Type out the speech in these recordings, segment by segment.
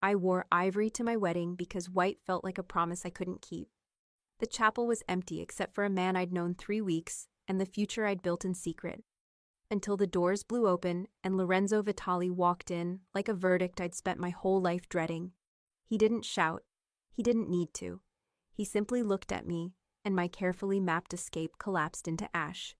I wore ivory to my wedding because white felt like a promise I couldn't keep. The chapel was empty except for a man I'd known 3 weeks and the future I'd built in secret. Until the doors blew open and Lorenzo Vitali walked in like a verdict I'd spent my whole life dreading. He didn't shout. He didn't need to. He simply looked at me, and my carefully mapped escape collapsed into ash.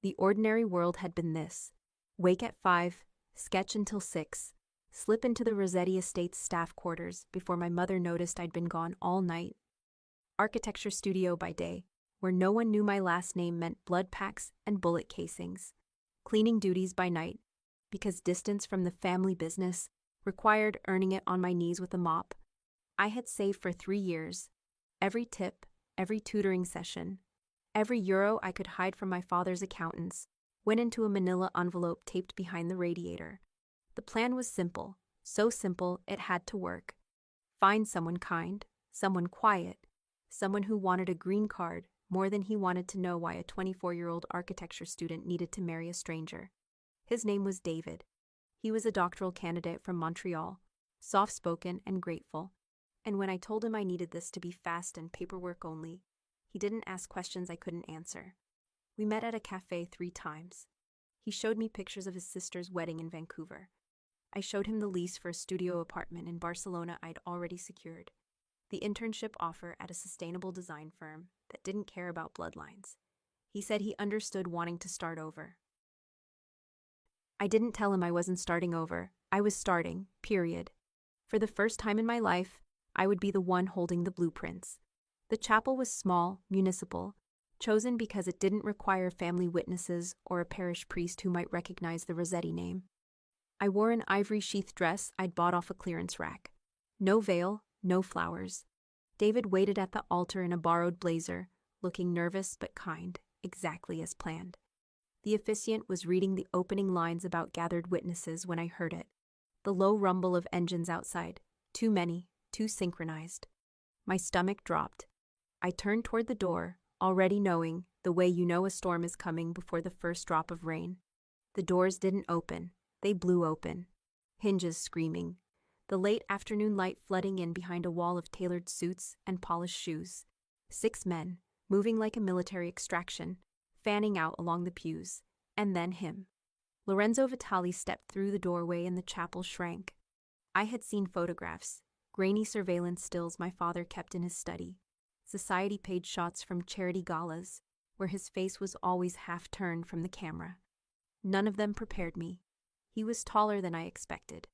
The ordinary world had been this: wake at 5, sketch until 6, slip into the Rossetti Estates staff quarters before my mother noticed I'd been gone all night. Architecture studio by day, where no one knew my last name meant blood packs and bullet casings. Cleaning duties by night, because distance from the family business required earning it on my knees with a mop. I had saved for 3 years. Every tip, every tutoring session, every euro I could hide from my father's accountants went into a manila envelope taped behind the radiator. The plan was simple, so simple it had to work. Find someone kind, someone quiet, someone who wanted a green card more than he wanted to know why a 24-year-old architecture student needed to marry a stranger. His name was David. He was a doctoral candidate from Montreal, soft-spoken and grateful. And when I told him I needed this to be fast and paperwork only, he didn't ask questions I couldn't answer. We met at a cafe 3 times. He showed me pictures of his sister's wedding in Vancouver. I showed him the lease for a studio apartment in Barcelona I'd already secured, the internship offer at a sustainable design firm that didn't care about bloodlines. He said he understood wanting to start over. I didn't tell him I wasn't starting over. I was starting, period. For the first time in my life, I would be the one holding the blueprints. The chapel was small, municipal, chosen because it didn't require family witnesses or a parish priest who might recognize the Rossetti name. I wore an ivory sheath dress I'd bought off a clearance rack. No veil, no flowers. David waited at the altar in a borrowed blazer, looking nervous but kind, exactly as planned. The officiant was reading the opening lines about gathered witnesses when I heard it. The low rumble of engines outside. Too many, too synchronized. My stomach dropped. I turned toward the door, already knowing the way you know a storm is coming before the first drop of rain. The doors didn't open. They blew open. Hinges screaming. The late afternoon light flooding in behind a wall of tailored suits and polished shoes. 6 men, moving like a military extraction, fanning out along the pews. And then him. Lorenzo Vitali stepped through the doorway and the chapel shrank. I had seen photographs, grainy surveillance stills my father kept in his study, society page shots from charity galas, where his face was always half turned from the camera. None of them prepared me. He was taller than I expected,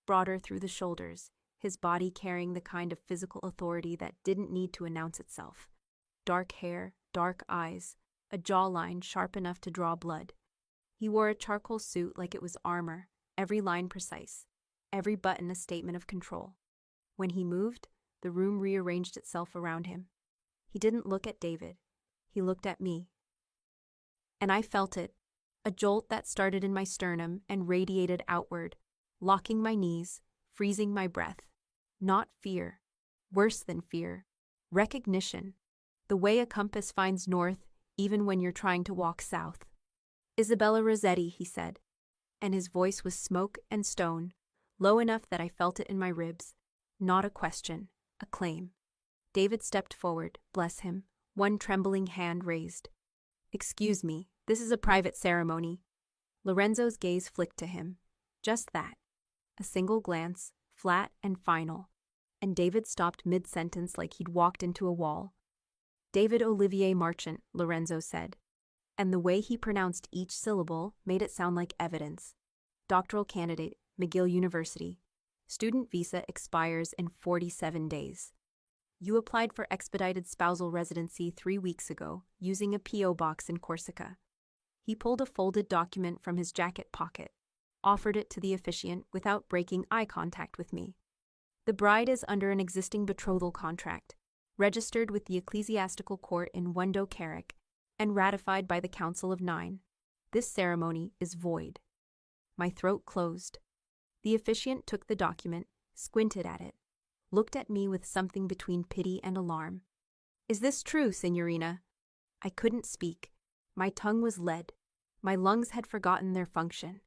broader through the shoulders, his body carrying the kind of physical authority that didn't need to announce itself. Dark hair, dark eyes, a jawline sharp enough to draw blood. He wore a charcoal suit like it was armor, every line precise, every button a statement of control. When he moved, the room rearranged itself around him. He didn't look at David. He looked at me. And I felt it, a jolt that started in my sternum and radiated outward, locking my knees, freezing my breath. Not fear. Worse than fear. Recognition. The way a compass finds north even when you're trying to walk south. Isabella Rossetti, he said, and his voice was smoke and stone, low enough that I felt it in my ribs. Not a question, a claim. David stepped forward, bless him, one trembling hand raised. Excuse me, this is a private ceremony. Lorenzo's gaze flicked to him. Just that. A single glance, flat and final. And David stopped mid-sentence like he'd walked into a wall. David Olivier Marchant, Lorenzo said. And the way he pronounced each syllable made it sound like evidence. Doctoral candidate, McGill University. Student visa expires in 47 days. You applied for expedited spousal residency 3 weeks ago, using a P.O. box in Corsica. He pulled a folded document from his jacket pocket, offered it to the officiant without breaking eye contact with me. The bride is under an existing betrothal contract, registered with the ecclesiastical court in Wendo Carrick, and ratified by the Council of 9. This ceremony is void. My throat closed. The officiant took the document, squinted at it, looked at me with something between pity and alarm. Is this true, Signorina? I couldn't speak. My tongue was lead. My lungs had forgotten their function.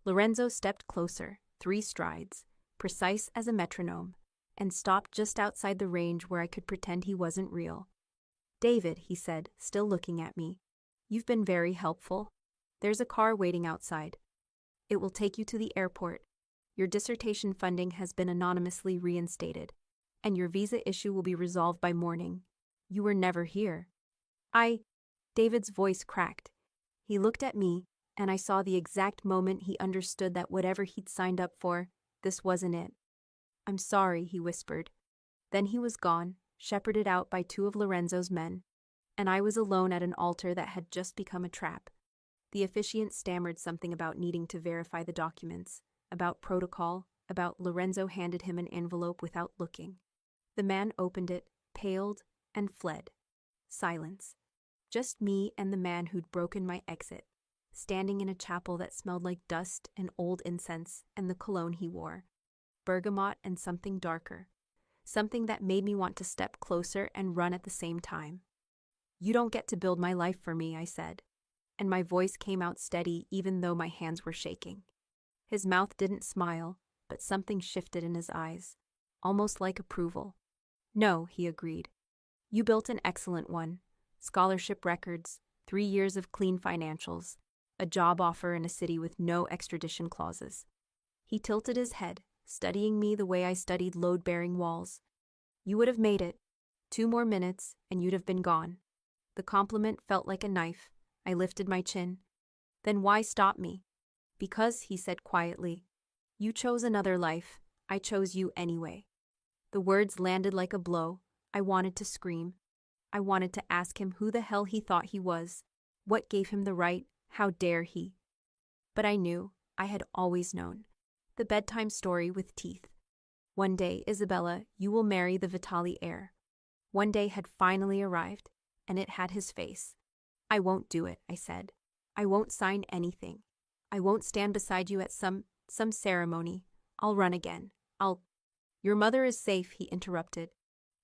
Lorenzo stepped closer, 3 strides, precise as a metronome, and stopped just outside the range where I could pretend he wasn't real. "David," he said, still looking at me, "you've been very helpful. There's a car waiting outside. It will take you to the airport. Your dissertation funding has been anonymously reinstated, and your visa issue will be resolved by morning. You were never here." David's voice cracked. He looked at me, and I saw the exact moment he understood that whatever he'd signed up for, this wasn't it. "I'm sorry," he whispered. Then he was gone, shepherded out by 2 of Lorenzo's men, and I was alone at an altar that had just become a trap. The officiant stammered something about needing to verify the documents, about protocol, about Lorenzo handed him an envelope without looking. The man opened it, paled, and fled. Silence. Just me and the man who'd broken my exit, standing in a chapel that smelled like dust and old incense and the cologne he wore. Bergamot and something darker. Something that made me want to step closer and run at the same time. "You don't get to build my life for me," I said, and my voice came out steady even though my hands were shaking. His mouth didn't smile, but something shifted in his eyes, almost like approval. "No," he agreed. "You built an excellent one. Scholarship records, 3 years of clean financials, a job offer in a city with no extradition clauses." He tilted his head, studying me the way I studied load-bearing walls. "You would have made it. 2 more minutes, and you'd have been gone." The compliment felt like a knife. I lifted my chin. "Then why stop me?" "Because," he said quietly, "you chose another life. I chose you anyway." The words landed like a blow. I wanted to scream. I wanted to ask him who the hell he thought he was. What gave him the right? How dare he? But I knew. I had always known. The bedtime story with teeth. One day, Isabella, you will marry the Vitali heir. One day had finally arrived, and it had his face. "I won't do it," I said. "I won't sign anything. I won't stand beside you at some ceremony. I'll run again. Your mother is safe," he interrupted,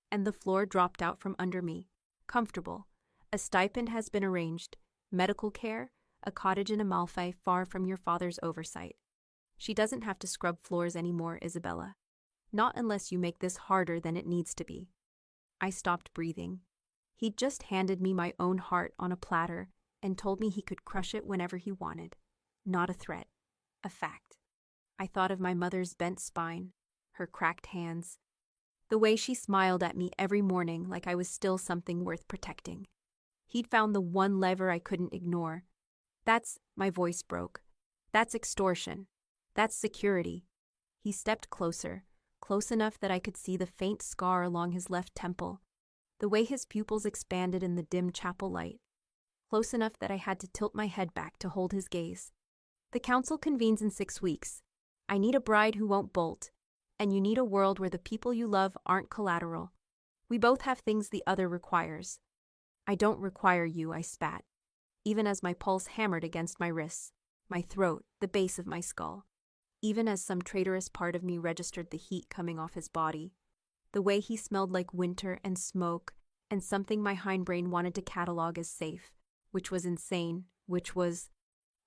and the floor dropped out from under me. Comfortable. A stipend has been arranged. Medical care, a cottage in Amalfi far from your father's oversight. She doesn't have to scrub floors anymore, Isabella. Not unless you make this harder than it needs to be. I stopped breathing. He'd just handed me my own heart on a platter and told me he could crush it whenever he wanted. Not a threat. A fact. I thought of my mother's bent spine, her cracked hands, the way she smiled at me every morning like I was still something worth protecting. He'd found the one lever I couldn't ignore. My voice broke. That's extortion. That's security. He stepped closer, close enough that I could see the faint scar along his left temple, the way his pupils expanded in the dim chapel light, close enough that I had to tilt my head back to hold his gaze. "The council convenes in 6 weeks. I need a bride who won't bolt, and you need a world where the people you love aren't collateral. We both have things the other requires." "I don't require you," I spat, even as my pulse hammered against my wrists, my throat, the base of my skull, even as some traitorous part of me registered the heat coming off his body, the way he smelled like winter and smoke, and something my hindbrain wanted to catalog as safe, which was insane, which was...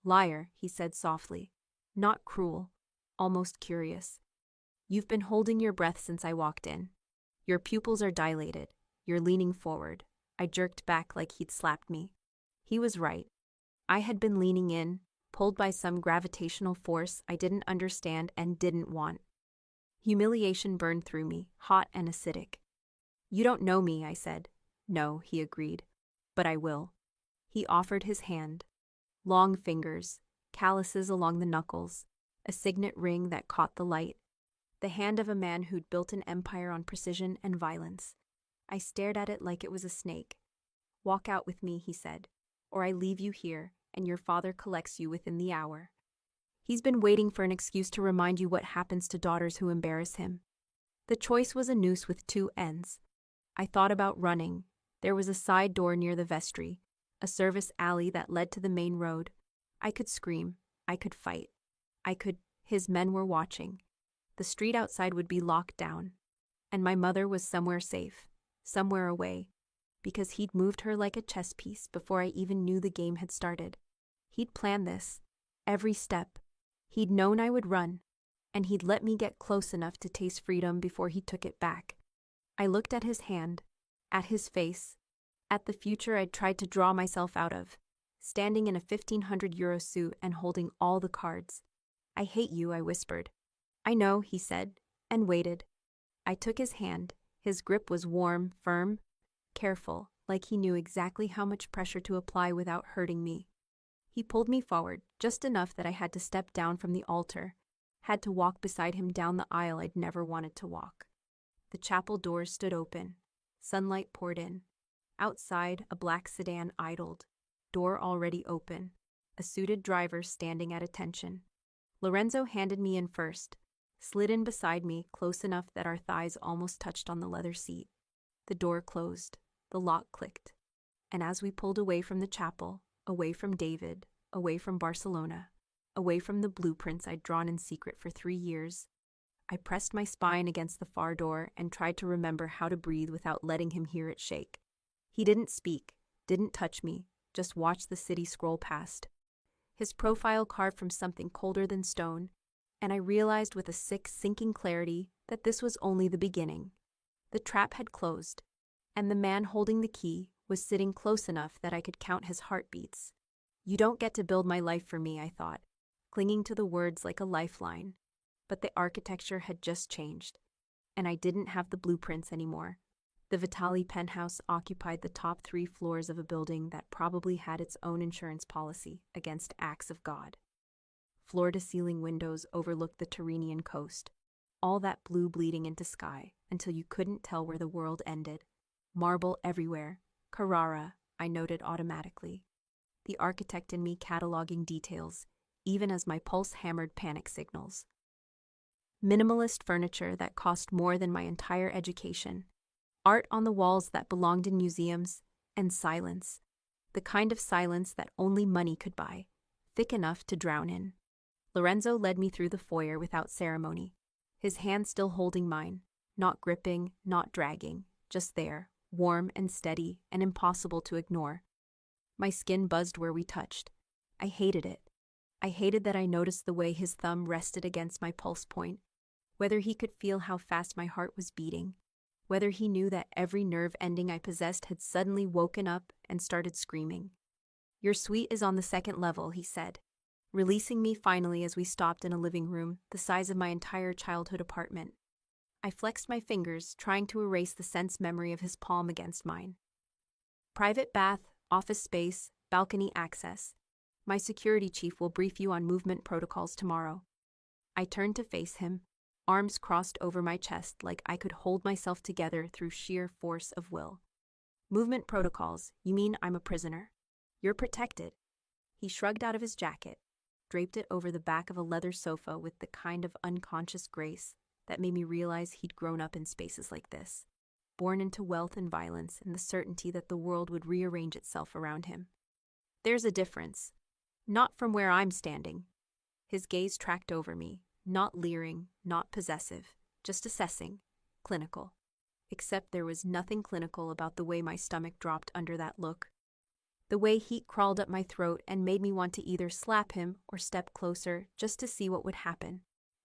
"Liar," he said softly, not cruel, almost curious. "You've been holding your breath since I walked in. Your pupils are dilated. You're leaning forward." I jerked back like he'd slapped me. He was right. I had been leaning in, pulled by some gravitational force I didn't understand and didn't want. Humiliation burned through me, hot and acidic. "You don't know me," I said. "No," he agreed. "But I will." He offered his hand. Long fingers, calluses along the knuckles, a signet ring that caught the light. The hand of a man who'd built an empire on precision and violence. I stared at it like it was a snake. "Walk out with me," he said, "or I leave you here, and your father collects you within the hour. He's been waiting for an excuse to remind you what happens to daughters who embarrass him." The choice was a noose with 2 ends. I thought about running. There was a side door near the vestry, a service alley that led to the main road. I could scream. I could fight. His men were watching. The street outside would be locked down. And my mother was somewhere safe, somewhere away, because he'd moved her like a chess piece before I even knew the game had started. He'd planned this, every step. He'd known I would run, and he'd let me get close enough to taste freedom before he took it back. I looked at his hand, at his face, at the future I'd tried to draw myself out of, standing in a 1,500 euro suit and holding all the cards. I hate you, I whispered. I know, he said, and waited. I took his hand. His grip was warm, firm, careful, like he knew exactly how much pressure to apply without hurting me. He pulled me forward, just enough that I had to step down from the altar, had to walk beside him down the aisle I'd never wanted to walk. The chapel doors stood open. Sunlight poured in. Outside, a black sedan idled, door already open, a suited driver standing at attention. Lorenzo handed me in first, slid in beside me close enough that our thighs almost touched on the leather seat. The door closed, the lock clicked, and as we pulled away from the chapel, away from David, away from Barcelona, away from the blueprints I'd drawn in secret for 3 years, I pressed my spine against the far door and tried to remember how to breathe without letting him hear it shake. He didn't speak, didn't touch me, just watched the city scroll past. His profile carved from something colder than stone, and I realized with a sick, sinking clarity that this was only the beginning. The trap had closed, and the man holding the key was sitting close enough that I could count his heartbeats. You don't get to build my life for me, I thought, clinging to the words like a lifeline. But the architecture had just changed, and I didn't have the blueprints anymore. The Vitali penthouse occupied the top 3 floors of a building that probably had its own insurance policy against acts of God. Floor-to-ceiling windows overlooked the Tyrrhenian coast, all that blue bleeding into sky until you couldn't tell where the world ended. Marble everywhere. Carrara, I noted automatically. The architect in me cataloging details, even as my pulse hammered panic signals. Minimalist furniture that cost more than my entire education. Art on the walls that belonged in museums, and silence. The kind of silence that only money could buy, thick enough to drown in. Lorenzo led me through the foyer without ceremony, his hand still holding mine, not gripping, not dragging, just there, warm and steady and impossible to ignore. My skin buzzed where we touched. I hated it. I hated that I noticed the way his thumb rested against my pulse point, whether he could feel how fast my heart was beating, whether he knew that every nerve ending I possessed had suddenly woken up and started screaming. Your suite is on the 2nd level, he said, releasing me finally as we stopped in a living room the size of my entire childhood apartment. I flexed my fingers, trying to erase the sense memory of his palm against mine. Private bath, office space, balcony access. My security chief will brief you on movement protocols tomorrow. I turned to face him, arms crossed over my chest like I could hold myself together through sheer force of will. Movement protocols, you mean I'm a prisoner? You're protected. He shrugged out of his jacket, draped it over the back of a leather sofa with the kind of unconscious grace that made me realize he'd grown up in spaces like this, born into wealth and violence and the certainty that the world would rearrange itself around him. There's a difference. Not from where I'm standing. His gaze tracked over me, not leering, not possessive, just assessing, clinical. Except there was nothing clinical about the way my stomach dropped under that look. The way heat crawled up my throat and made me want to either slap him or step closer just to see what would happen.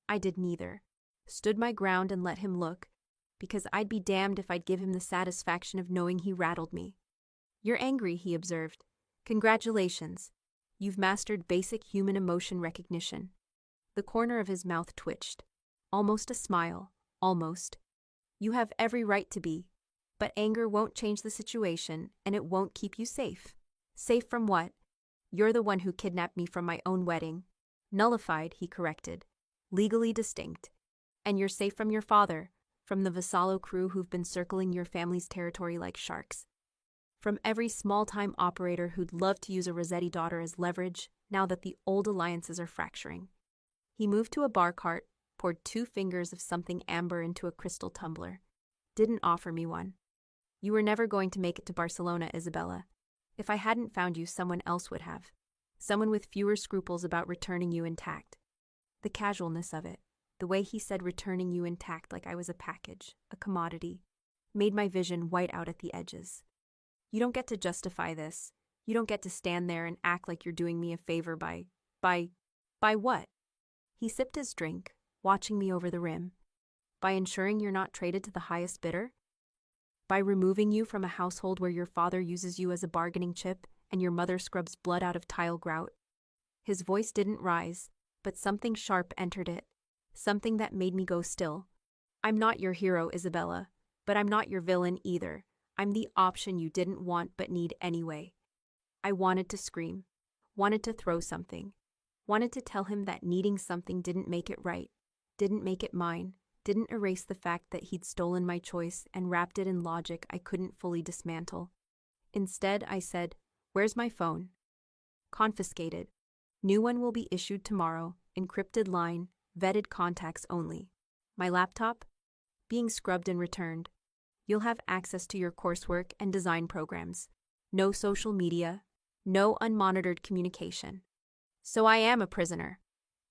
I did neither. Stood my ground and let him look, because I'd be damned if I'd give him the satisfaction of knowing he rattled me. You're angry, he observed. Congratulations. You've mastered basic human emotion recognition. The corner of his mouth twitched. Almost a smile. Almost. You have every right to be. But anger won't change the situation, and it won't keep you safe. Safe from what? You're the one who kidnapped me from my own wedding. Nullified, he corrected. Legally distinct. And you're safe from your father, from the Vassallo crew who've been circling your family's territory like sharks. From every small-time operator who'd love to use a Rossetti daughter as leverage, now that the old alliances are fracturing. He moved to a bar cart, poured 2 fingers of something amber into a crystal tumbler. Didn't offer me one. You were never going to make it to Barcelona, Isabella. If I hadn't found you, someone else would have. Someone with fewer scruples about returning you intact. The casualness of it, the way he said returning you intact like I was a package, a commodity, made my vision white out at the edges. You don't get to justify this. You don't get to stand there and act like you're doing me a favor by what? He sipped his drink, watching me over the rim. By ensuring you're not traded to the highest bidder? By removing you from a household where your father uses you as a bargaining chip and your mother scrubs blood out of tile grout? His voice didn't rise, but something sharp entered it, something that made me go still. I'm not your hero, Isabella, but I'm not your villain either. I'm the option you didn't want but need anyway. I wanted to scream, wanted to throw something, wanted to tell him that needing something didn't make it right, didn't make it mine, didn't erase the fact that he'd stolen my choice and wrapped it in logic I couldn't fully dismantle. Instead, I said, "Where's my phone?" "Confiscated. New one will be issued tomorrow, encrypted line, vetted contacts only." "My laptop?" "Being scrubbed and returned. You'll have access to your coursework and design programs. No social media, no unmonitored communication." "So I am a prisoner."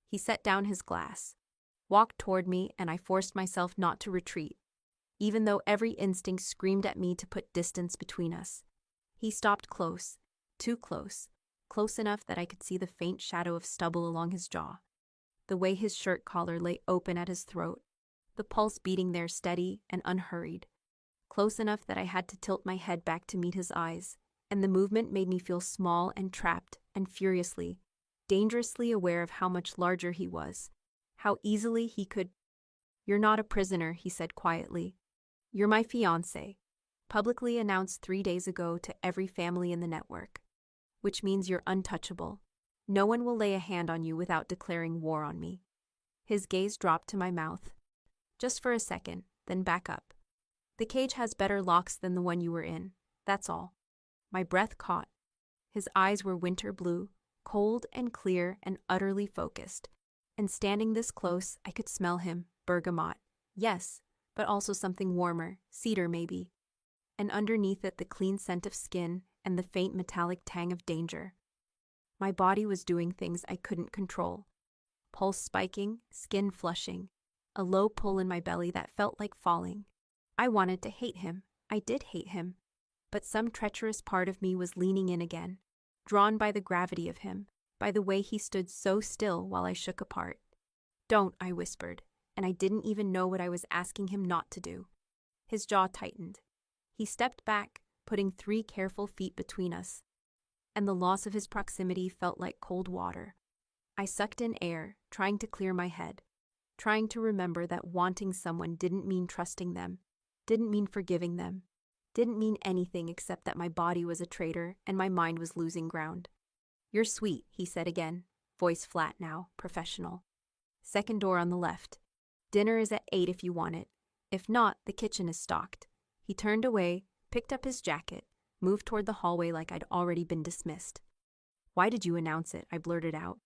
He set down his glass, walked toward me, and I forced myself not to retreat, even though every instinct screamed at me to put distance between us. He stopped close, too close, close enough that I could see the faint shadow of stubble along his jaw, the way his shirt collar lay open at his throat, the pulse beating there steady and unhurried, close enough that I had to tilt my head back to meet his eyes, and the movement made me feel small and trapped and furiously, dangerously aware of how much larger he was, how easily he could. "You're not a prisoner," he said quietly. "You're my fiancé, publicly announced 3 days ago to every family in the network, which means you're untouchable. No one will lay a hand on you without declaring war on me." His gaze dropped to my mouth, just for a second, then back up. "The cage has better locks than the one you were in, that's all." My breath caught. His eyes were winter blue, cold and clear and utterly focused. And standing this close, I could smell him, bergamot. Yes, but also something warmer, cedar maybe. And underneath it the clean scent of skin and the faint metallic tang of danger. My body was doing things I couldn't control. Pulse spiking, skin flushing, a low pull in my belly that felt like falling. I wanted to hate him. I did hate him. But some treacherous part of me was leaning in again, drawn by the gravity of him, by the way he stood so still while I shook apart. "Don't," I whispered, and I didn't even know what I was asking him not to do. His jaw tightened. He stepped back, putting 3 careful feet between us, and the loss of his proximity felt like cold water. I sucked in air, trying to clear my head, trying to remember that wanting someone didn't mean trusting them, didn't mean forgiving them, didn't mean anything except that my body was a traitor and my mind was losing ground. "You're sweet," he said again, voice flat now, professional. "Second door on the left. Dinner is at 8 if you want it. If not, the kitchen is stocked." He turned away, picked up his jacket, moved toward the hallway like I'd already been dismissed. "Why did you announce it?" I blurted out,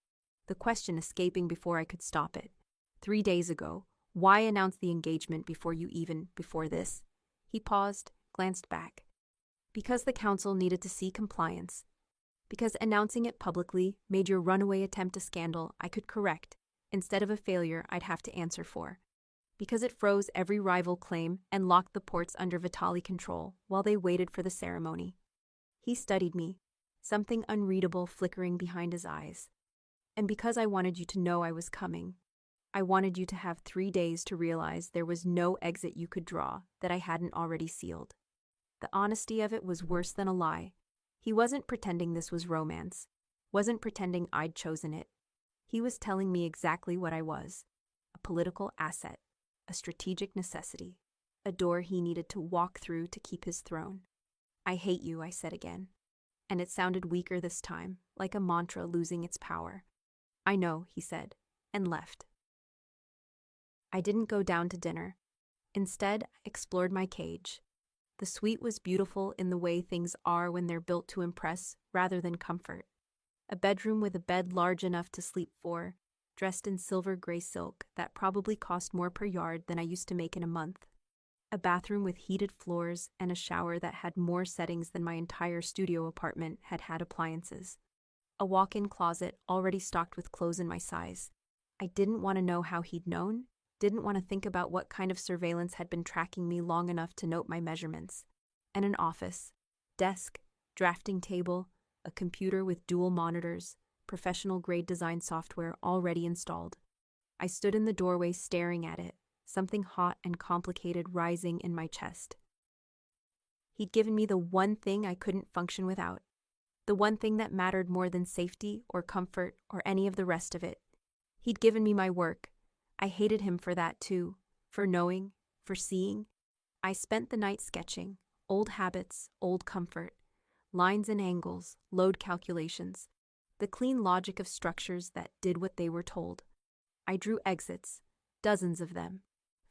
the question escaping before I could stop it. 3 days ago, why announce the engagement before this? He paused, glanced back. "Because the council needed to see compliance. Because announcing it publicly made your runaway attempt a scandal I could correct, instead of a failure I'd have to answer for. Because it froze every rival claim and locked the ports under Vitali control while they waited for the ceremony." He studied me, something unreadable flickering behind his eyes. "And because I wanted you to know I was coming. I wanted you to have 3 days to realize there was no exit you could draw that I hadn't already sealed." The honesty of it was worse than a lie. He wasn't pretending this was romance, wasn't pretending I'd chosen it. He was telling me exactly what I was: a political asset, a strategic necessity, a door he needed to walk through to keep his throne. "I hate you," I said again, and it sounded weaker this time, like a mantra losing its power. "I know," he said, and left. I didn't go down to dinner. Instead, I explored my cage. The suite was beautiful in the way things are when they're built to impress rather than comfort. A bedroom with a bed large enough to sleep 4, dressed in silver gray silk that probably cost more per yard than I used to make in a month. A bathroom with heated floors and a shower that had more settings than my entire studio apartment had appliances. A walk-in closet already stocked with clothes in my size. I didn't want to know how he'd known, didn't want to think about what kind of surveillance had been tracking me long enough to note my measurements. And an office, desk, drafting table, a computer with dual monitors, professional-grade design software already installed. I stood in the doorway staring at it, something hot and complicated rising in my chest. He'd given me the one thing I couldn't function without. The one thing that mattered more than safety or comfort or any of the rest of it. He'd given me my work. I hated him for that too, for knowing, for seeing. I spent the night sketching, old habits, old comfort, lines and angles, load calculations, the clean logic of structures that did what they were told. I drew exits, dozens of them,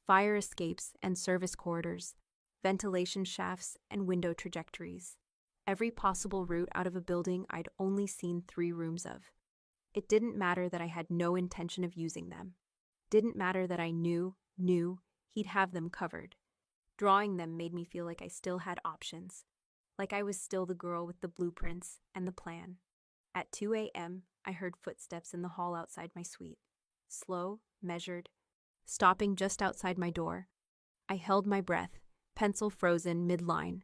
fire escapes and service corridors, ventilation shafts and window trajectories. Every possible route out of a building I'd only seen 3 rooms of. It didn't matter that I had no intention of using them. Didn't matter that I knew he'd have them covered. Drawing them made me feel like I still had options, like I was still the girl with the blueprints and the plan. At 2 a.m., I heard footsteps in the hall outside my suite. Slow, measured, stopping just outside my door. I held my breath, pencil frozen mid-line.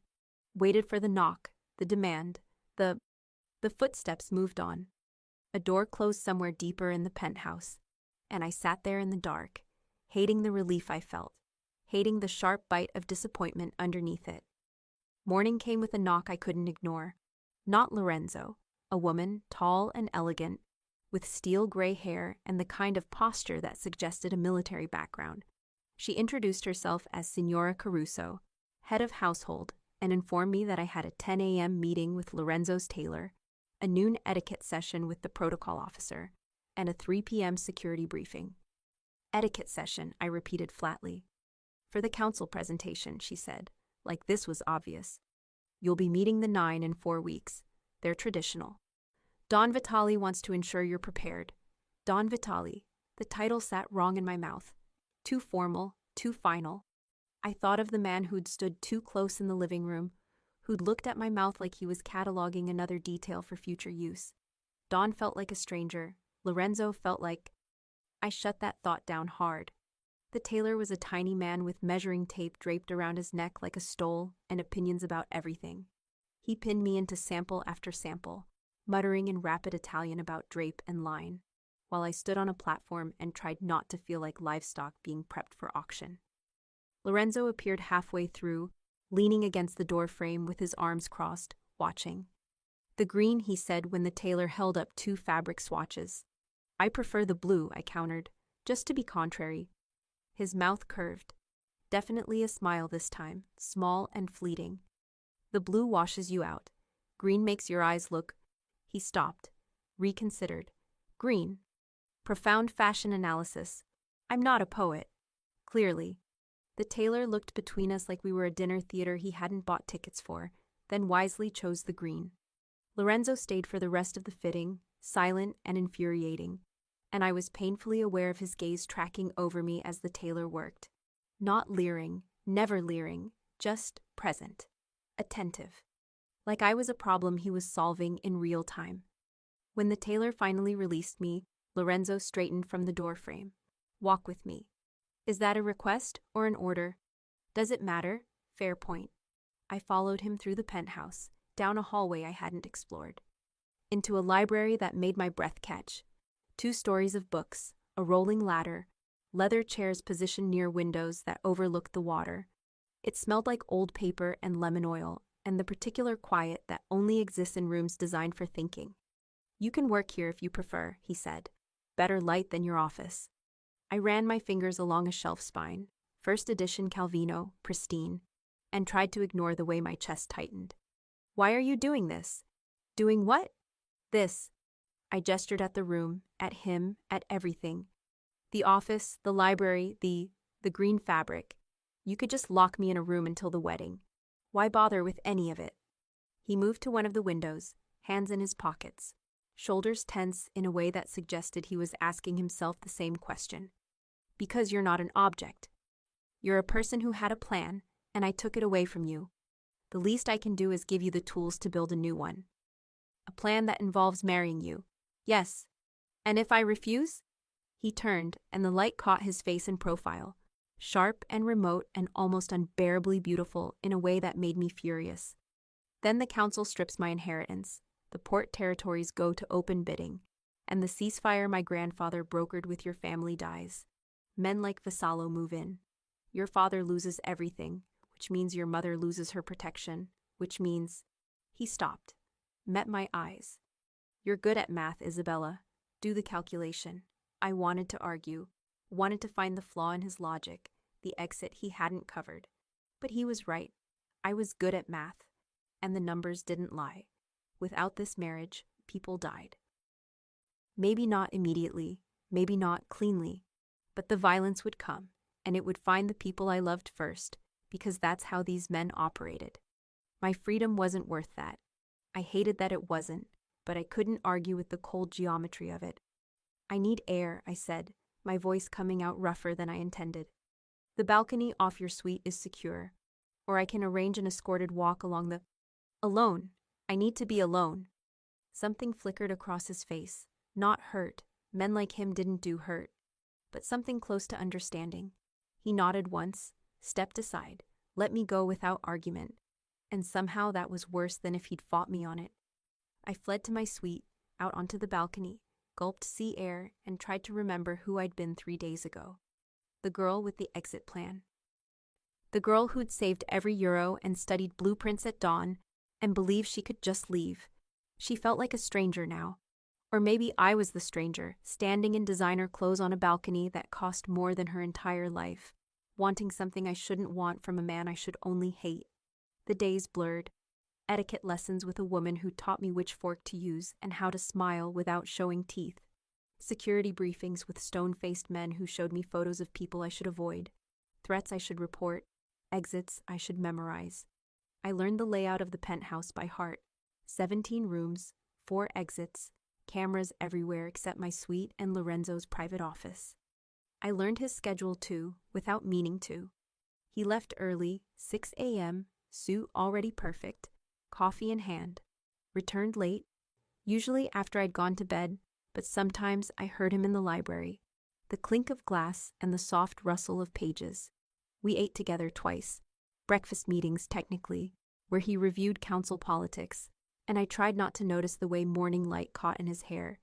Waited for the knock, the demand, the footsteps moved on. A door closed somewhere deeper in the penthouse, and I sat there in the dark, hating the relief I felt, hating the sharp bite of disappointment underneath it. Morning came with a knock I couldn't ignore. Not Lorenzo, a woman, tall and elegant, with steel gray hair and the kind of posture that suggested a military background. She introduced herself as Signora Caruso, head of household, and informed me that I had a 10 a.m. meeting with Lorenzo's tailor, a noon etiquette session with the protocol officer, and a 3 p.m. security briefing. Etiquette session, I repeated flatly. For the council presentation, she said, like this was obvious. You'll be meeting the 9 in 4 weeks. They're traditional. Don Vitali wants to ensure you're prepared. Don Vitali. The title sat wrong in my mouth. Too formal, too final. I thought of the man who'd stood too close in the living room, who'd looked at my mouth like he was cataloging another detail for future use. Don felt like a stranger. Lorenzo felt like... I shut that thought down hard. The tailor was a tiny man with measuring tape draped around his neck like a stole and opinions about everything. He pinned me into sample after sample, muttering in rapid Italian about drape and line, while I stood on a platform and tried not to feel like livestock being prepped for auction. Lorenzo appeared halfway through, leaning against the doorframe with his arms crossed, watching. The green, he said when the tailor held up 2 fabric swatches. I prefer the blue, I countered, just to be contrary. His mouth curved. Definitely a smile this time, small and fleeting. The blue washes you out. Green makes your eyes look... He stopped, reconsidered. Green. Profound fashion analysis. I'm not a poet. Clearly. The tailor looked between us like we were a dinner theater he hadn't bought tickets for, then wisely chose the green. Lorenzo stayed for the rest of the fitting, silent and infuriating, and I was painfully aware of his gaze tracking over me as the tailor worked. Not leering, never leering, just present, attentive. Like I was a problem he was solving in real time. When the tailor finally released me, Lorenzo straightened from the doorframe. Walk with me. Is that a request or an order? Does it matter? Fair point. I followed him through the penthouse, down a hallway I hadn't explored, into a library that made my breath catch. 2 stories of books, a rolling ladder, leather chairs positioned near windows that overlooked the water. It smelled like old paper and lemon oil, and the particular quiet that only exists in rooms designed for thinking. You can work here if you prefer, he said. Better light than your office. I ran my fingers along a shelf spine, first edition Calvino, pristine, and tried to ignore the way my chest tightened. Why are you doing this? Doing what? This. I gestured at the room, at him, at everything. The office, the library, the green fabric. You could just lock me in a room until the wedding. Why bother with any of it? He moved to one of the windows, hands in his pockets, shoulders tense in a way that suggested he was asking himself the same question. Because you're not an object. You're a person who had a plan, and I took it away from you. The least I can do is give you the tools to build a new one. A plan that involves marrying you. Yes. And if I refuse? He turned, and the light caught his face in profile, sharp and remote and almost unbearably beautiful in a way that made me furious. Then the council strips my inheritance. The port territories go to open bidding, and the ceasefire my grandfather brokered with your family dies. Men like Vassallo move in. Your father loses everything, which means your mother loses her protection, which means... He stopped, met my eyes. You're good at math, Isabella. Do the calculation. I wanted to argue, wanted to find the flaw in his logic, the exit he hadn't covered. But he was right. I was good at math, and the numbers didn't lie. Without this marriage, people died. Maybe not immediately, maybe not cleanly, but the violence would come, and it would find the people I loved first, because that's how these men operated. My freedom wasn't worth that. I hated that it wasn't, but I couldn't argue with the cold geometry of it. I need air, I said, my voice coming out rougher than I intended. The balcony off your suite is secure, or I can arrange an escorted walk along the... Alone. I need to be alone. Something flickered across his face. Not hurt. Men like him didn't do hurt. But something close to understanding. He nodded once, stepped aside, let me go without argument. And somehow that was worse than if he'd fought me on it. I fled to my suite, out onto the balcony, gulped sea air, and tried to remember who I'd been 3 days ago. The girl with the exit plan. The girl who'd saved every euro and studied blueprints at dawn and believed she could just leave. She felt like a stranger now. Or maybe I was the stranger, standing in designer clothes on a balcony that cost more than her entire life, wanting something I shouldn't want from a man I should only hate. The days blurred. Etiquette lessons with a woman who taught me which fork to use and how to smile without showing teeth. Security briefings with stone-faced men who showed me photos of people I should avoid. Threats I should report. Exits I should memorize. I learned the layout of the penthouse by heart. 17 rooms, 4 exits, cameras everywhere except my suite and Lorenzo's private office. I learned his schedule too, without meaning to. He left early, 6 a.m., suit already perfect, coffee in hand. Returned late, usually after I'd gone to bed, but sometimes I heard him in the library, the clink of glass and the soft rustle of pages. We ate together twice, breakfast meetings technically, where he reviewed council politics, and I tried not to notice the way morning light caught in his hair,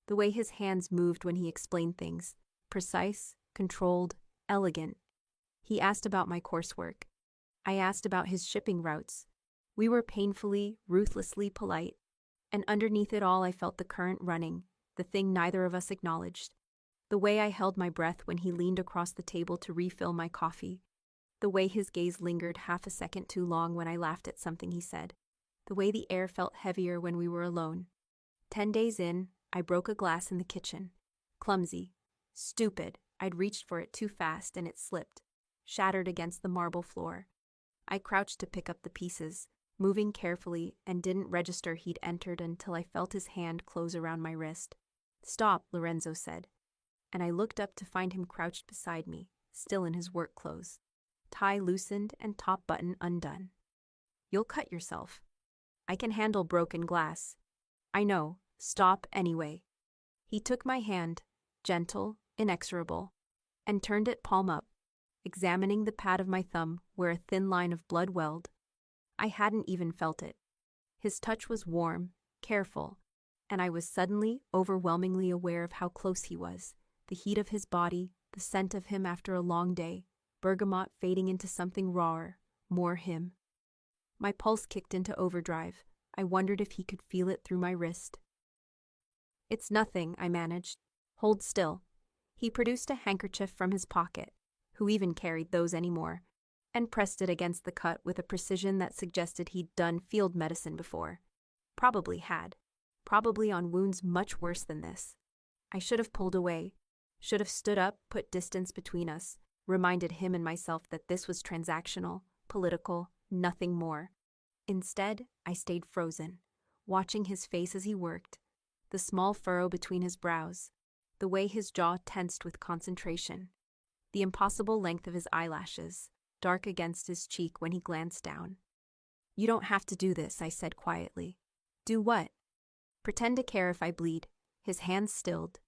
the way his hands moved when he explained things, precise, controlled, elegant. He asked about my coursework. I asked about his shipping routes. We were painfully, ruthlessly polite, and underneath it all I felt the current running, the thing neither of us acknowledged. The way I held my breath when he leaned across the table to refill my coffee. The way his gaze lingered half a second too long when I laughed at something he said. The way the air felt heavier when we were alone. 10 days in, I broke a glass in the kitchen. Clumsy. Stupid. I'd reached for it too fast and it slipped, shattered against the marble floor. I crouched to pick up the pieces, moving carefully, and didn't register he'd entered until I felt his hand close around my wrist. "Stop," Lorenzo said, and I looked up to find him crouched beside me, still in his work clothes, tie loosened and top button undone. "You'll cut yourself." "I can handle broken glass." "I know. Stop anyway." He took my hand, gentle, inexorable, and turned it palm up, examining the pad of my thumb where a thin line of blood welled. I hadn't even felt it. His touch was warm, careful, and I was suddenly, overwhelmingly aware of how close he was, the heat of his body, the scent of him after a long day, bergamot fading into something rawer, more him. My pulse kicked into overdrive. I wondered if he could feel it through my wrist. "It's nothing," I managed. "Hold still." He produced a handkerchief from his pocket, who even carried those anymore, and pressed it against the cut with a precision that suggested he'd done field medicine before. Probably had. Probably on wounds much worse than this. I should have pulled away, should have stood up, put distance between us, reminded him and myself that this was transactional, political, nothing more. Instead, I stayed frozen, watching his face as he worked, the small furrow between his brows, the way his jaw tensed with concentration, the impossible length of his eyelashes, dark against his cheek when he glanced down. "You don't have to do this," I said quietly. "Do what?" "Pretend to care if I bleed." His hands stilled.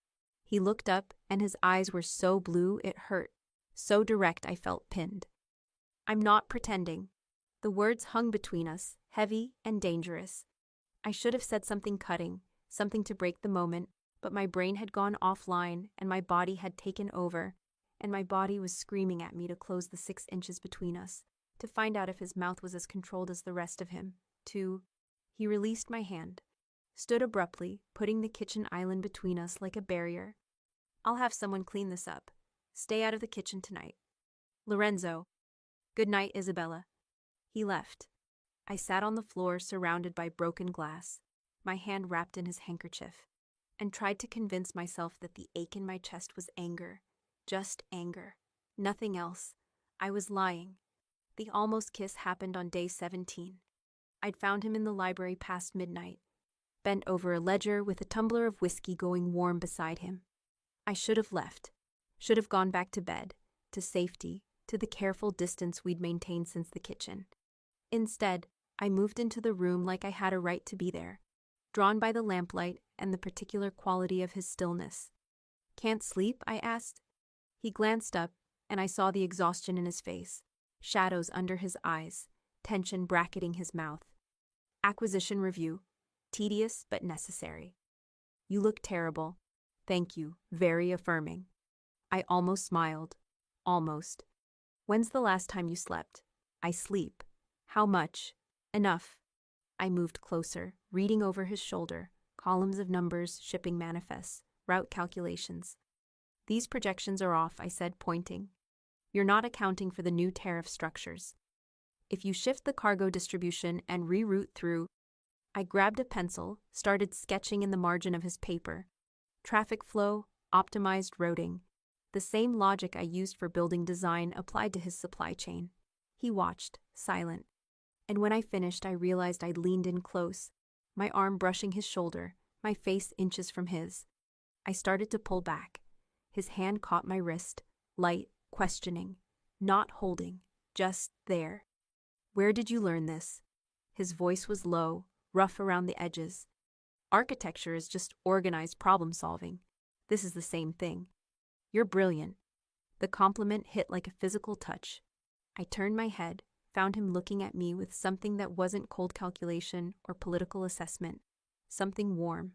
He looked up, and his eyes were so blue it hurt, so direct I felt pinned. "I'm not pretending." The words hung between us, heavy and dangerous. I should have said something cutting, something to break the moment, But my brain had gone offline, and my body had taken over, and my body was screaming at me to close the 6 inches between us, to find out if his mouth was as controlled as the rest of him. He released my hand, stood abruptly, putting the kitchen island between us like a barrier. I'll have someone clean this up. Stay out of the kitchen tonight. Lorenzo. Good night, Isabella. He left. I sat on the floor surrounded by broken glass, my hand wrapped in his handkerchief, and tried to convince myself that the ache in my chest was anger. Just anger. Nothing else. I was lying. The almost kiss happened on day 17. I'd found him in the library past midnight, bent over a ledger with a tumbler of whiskey going warm beside him. I should have left. Should have gone back to bed, to safety, to the careful distance we'd maintained since the kitchen. Instead, I moved into the room like I had a right to be there, drawn by the lamplight and the particular quality of his stillness. Can't sleep? I asked. He glanced up, and I saw the exhaustion in his face, shadows under his eyes, tension bracketing his mouth. Acquisition review. Tedious but necessary. You look terrible. Thank you. Very affirming. I almost smiled. Almost. When's the last time you slept? I sleep. How much? Enough. I moved closer, reading over his shoulder, columns of numbers, shipping manifests, route calculations. These projections are off, I said, pointing. You're not accounting for the new tariff structures. If you shift the cargo distribution and reroute through... I grabbed a pencil, started sketching in the margin of his paper. Traffic flow, optimized routing. The same logic I used for building design applied to his supply chain. He watched, silent. And when I finished, I realized I'd leaned in close, my arm brushing his shoulder, my face inches from his. I started to pull back. His hand caught my wrist, light, questioning, not holding, just there. Where did you learn this? His voice was low, rough around the edges. Architecture is just organized problem solving. This is the same thing. You're brilliant. The compliment hit like a physical touch. I turned my head, found him looking at me with something that wasn't cold calculation or political assessment, something warm.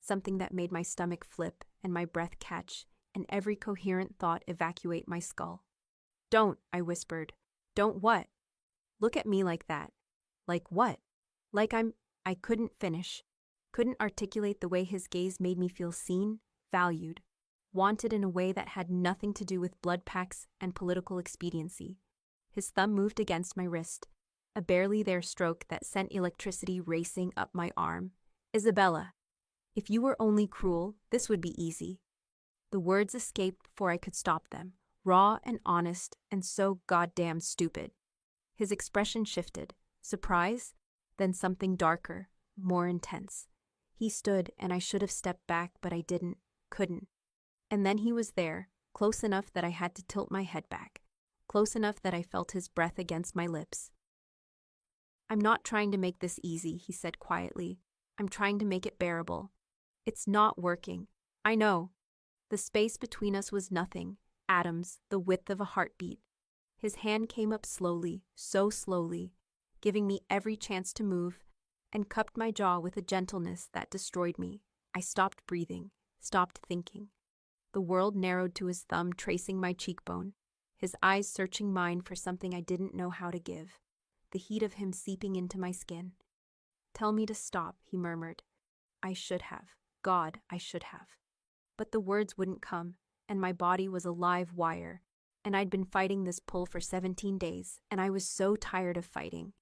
Something that made my stomach flip and my breath catch and every coherent thought evacuate my skull. Don't, I whispered. Don't what? Look at me like that. Like what? Like I couldn't finish. Couldn't articulate the way his gaze made me feel seen, valued, wanted in a way that had nothing to do with blood packs and political expediency. His thumb moved against my wrist, a barely there stroke that sent electricity racing up my arm. Isabella, if you were only cruel, this would be easy. The words escaped before I could stop them, raw and honest and so goddamn stupid. His expression shifted, surprise, then something darker, more intense. He stood and I should have stepped back, but I didn't, couldn't. And then he was there, close enough that I had to tilt my head back, close enough that I felt his breath against my lips. I'm not trying to make this easy, he said quietly. I'm trying to make it bearable. It's not working. I know. The space between us was nothing, atoms, the width of a heartbeat. His hand came up slowly, so slowly, giving me every chance to move, and cupped my jaw with a gentleness that destroyed me. I stopped breathing, stopped thinking. The world narrowed to his thumb tracing my cheekbone, his eyes searching mine for something I didn't know how to give, the heat of him seeping into my skin. Tell me to stop, he murmured. I should have. God, I should have. But the words wouldn't come, and my body was a live wire, and I'd been fighting this pull for 17 days, and I was so tired of fighting.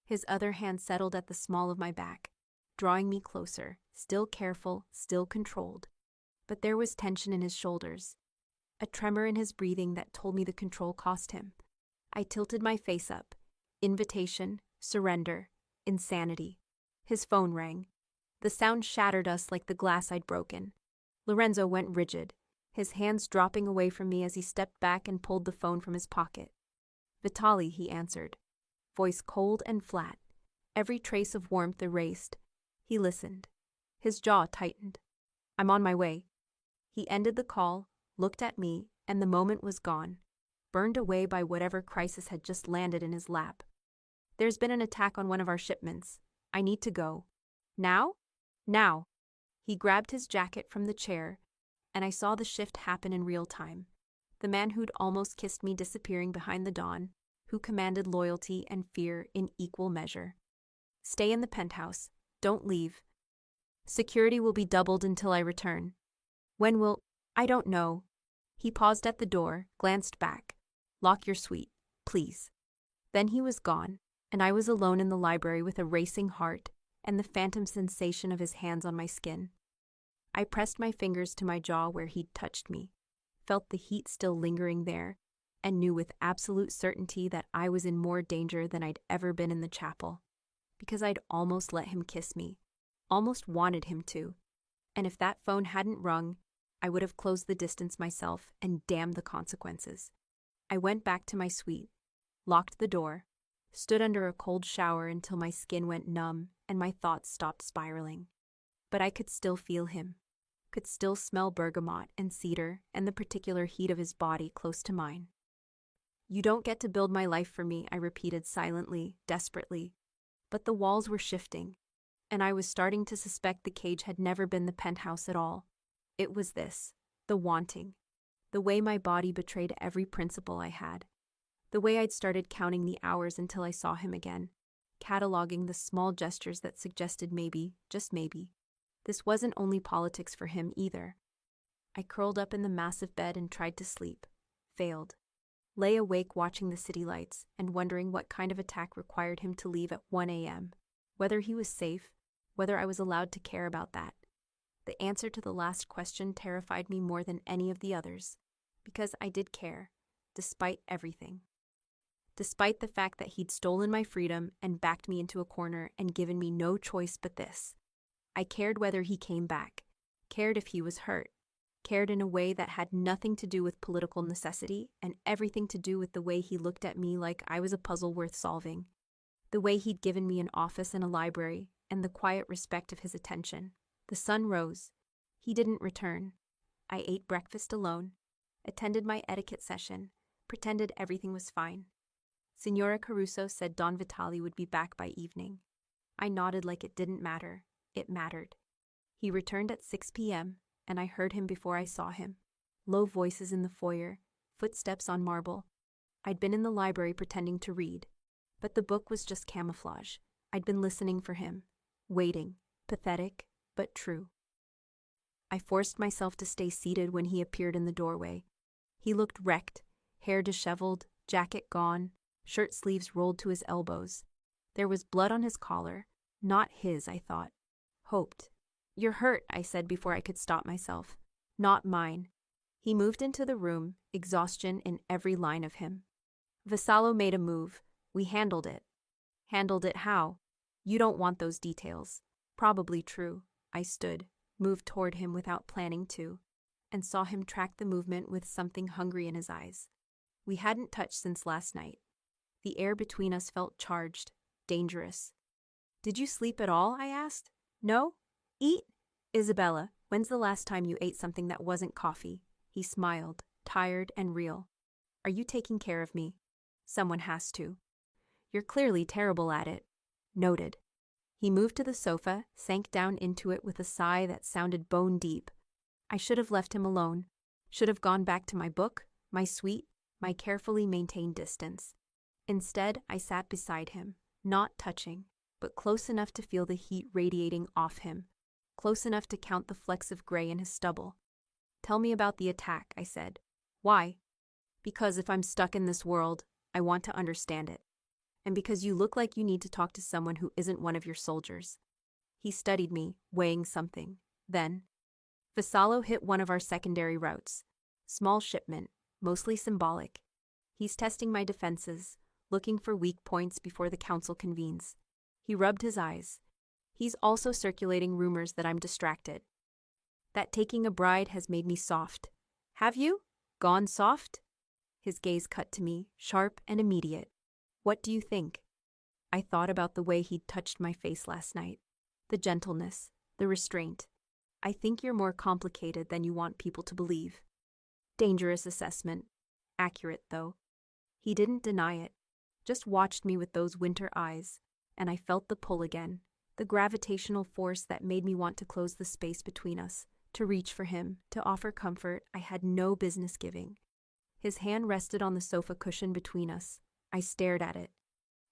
His other hand settled at the small of my back, drawing me closer, still careful, still controlled. But there was tension in his shoulders, a tremor in his breathing that told me the control cost him. I tilted my face up. Invitation, surrender, insanity. His phone rang. The sound shattered us like the glass I'd broken. Lorenzo went rigid, his hands dropping away from me as he stepped back and pulled the phone from his pocket. Vitali, he answered, voice cold and flat, every trace of warmth erased. He listened. His jaw tightened. I'm on my way. He ended the call, looked at me, and the moment was gone, burned away by whatever crisis had just landed in his lap. There's been an attack on one of our shipments. I need to go. Now? Now. He grabbed his jacket from the chair, and I saw the shift happen in real time. The man who'd almost kissed me disappearing behind the dawn, who commanded loyalty and fear in equal measure. Stay in the penthouse. Don't leave. Security will be doubled until I return. When will... I don't know. He paused at the door, glanced back. Lock your suite, please. Then he was gone, and I was alone in the library with a racing heart and the phantom sensation of his hands on my skin. I pressed my fingers to my jaw where he'd touched me, felt the heat still lingering there, and knew with absolute certainty that I was in more danger than I'd ever been in the chapel, because I'd almost let him kiss me, almost wanted him to, and if that phone hadn't rung, I would have closed the distance myself and damned the consequences. I went back to my suite, locked the door, stood under a cold shower until my skin went numb and my thoughts stopped spiraling. But I could still feel him, could still smell bergamot and cedar and the particular heat of his body close to mine. You don't get to build my life for me, I repeated silently, desperately. But the walls were shifting, and I was starting to suspect the cage had never been the penthouse at all. It was this, the wanting, the way my body betrayed every principle I had, the way I'd started counting the hours until I saw him again, cataloging the small gestures that suggested maybe, just maybe, this wasn't only politics for him either. I curled up in the massive bed and tried to sleep, failed. Lay awake watching the city lights and wondering what kind of attack required him to leave at 1 a.m., whether he was safe, whether I was allowed to care about that. The answer to the last question terrified me more than any of the others, because I did care, despite everything. Despite the fact that he'd stolen my freedom and backed me into a corner and given me no choice but this. I cared whether he came back, cared if he was hurt, cared in a way that had nothing to do with political necessity and everything to do with the way he looked at me like I was a puzzle worth solving, the way he'd given me an office and a library, and the quiet respect of his attention. The sun rose. He didn't return. I ate breakfast alone, attended my etiquette session, pretended everything was fine. Signora Caruso said Don Vitali would be back by evening. I nodded like it didn't matter. It mattered. He returned at 6 p.m., and I heard him before I saw him. Low voices in the foyer, footsteps on marble. I'd been in the library pretending to read, but the book was just camouflage. I'd been listening for him, waiting, pathetic, but true. I forced myself to stay seated when he appeared in the doorway. He looked wrecked, hair disheveled, jacket gone, shirt sleeves rolled to his elbows. There was blood on his collar. Not his, I thought. Hoped. You're hurt, I said before I could stop myself. Not mine. He moved into the room, exhaustion in every line of him. Vassallo made a move. We handled it. Handled it how? You don't want those details. Probably true. I stood, moved toward him without planning to, and saw him track the movement with something hungry in his eyes. We hadn't touched since last night. The air between us felt charged, dangerous. Did you sleep at all? I asked. No? Eat? Isabella, when's the last time you ate something that wasn't coffee? He smiled, tired and real. Are you taking care of me? Someone has to. You're clearly terrible at it. Noted. He moved to the sofa, sank down into it with a sigh that sounded bone deep. I should have left him alone. Should have gone back to my book, my suite, my carefully maintained distance. Instead, I sat beside him, not touching, but close enough to feel the heat radiating off him, close enough to count the flecks of gray in his stubble. Tell me about the attack, I said. Why? Because if I'm stuck in this world, I want to understand it. And because you look like you need to talk to someone who isn't one of your soldiers. He studied me, weighing something. Then, Vassallo hit one of our secondary routes. Small shipment, mostly symbolic. He's testing my defenses, looking for weak points before the council convenes. He rubbed his eyes. He's also circulating rumors that I'm distracted. That taking a bride has made me soft. Have you? Gone soft? His gaze cut to me, sharp and immediate. What do you think? I thought about the way he'd touched my face last night. The gentleness, the restraint. I think you're more complicated than you want people to believe. Dangerous assessment. Accurate, though. He didn't deny it, just watched me with those winter eyes, and I felt the pull again, The gravitational force that made me want to close the space between us, to reach for him, to offer comfort I had no business giving. His hand rested on the sofa cushion between us. I stared at it,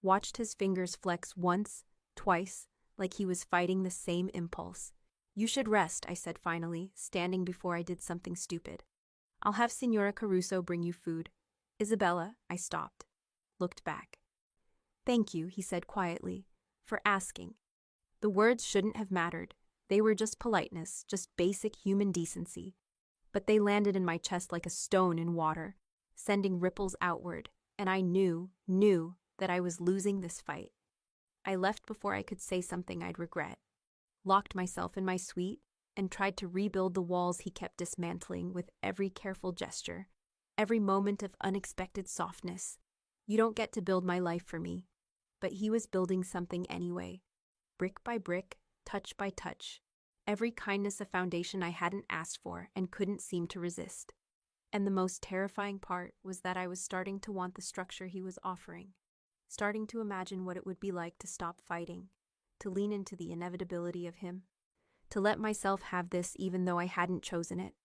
watched his fingers flex once, twice, like he was fighting the same impulse. "You should rest," I said finally, standing before I did something stupid. "I'll have Signora Caruso bring you food." "Isabella," I stopped, looked back. "Thank you," he said quietly, "for asking." The words shouldn't have mattered. They were just politeness, just basic human decency. But they landed in my chest like a stone in water, sending ripples outward, and I knew that I was losing this fight. I left before I could say something I'd regret, locked myself in my suite, and tried to rebuild the walls he kept dismantling with every careful gesture, every moment of unexpected softness. You don't get to build my life for me, but he was building something anyway. Brick by brick, touch by touch, every kindness a foundation I hadn't asked for and couldn't seem to resist. And the most terrifying part was that I was starting to want the structure he was offering, starting to imagine what it would be like to stop fighting, to lean into the inevitability of him, to let myself have this even though I hadn't chosen it.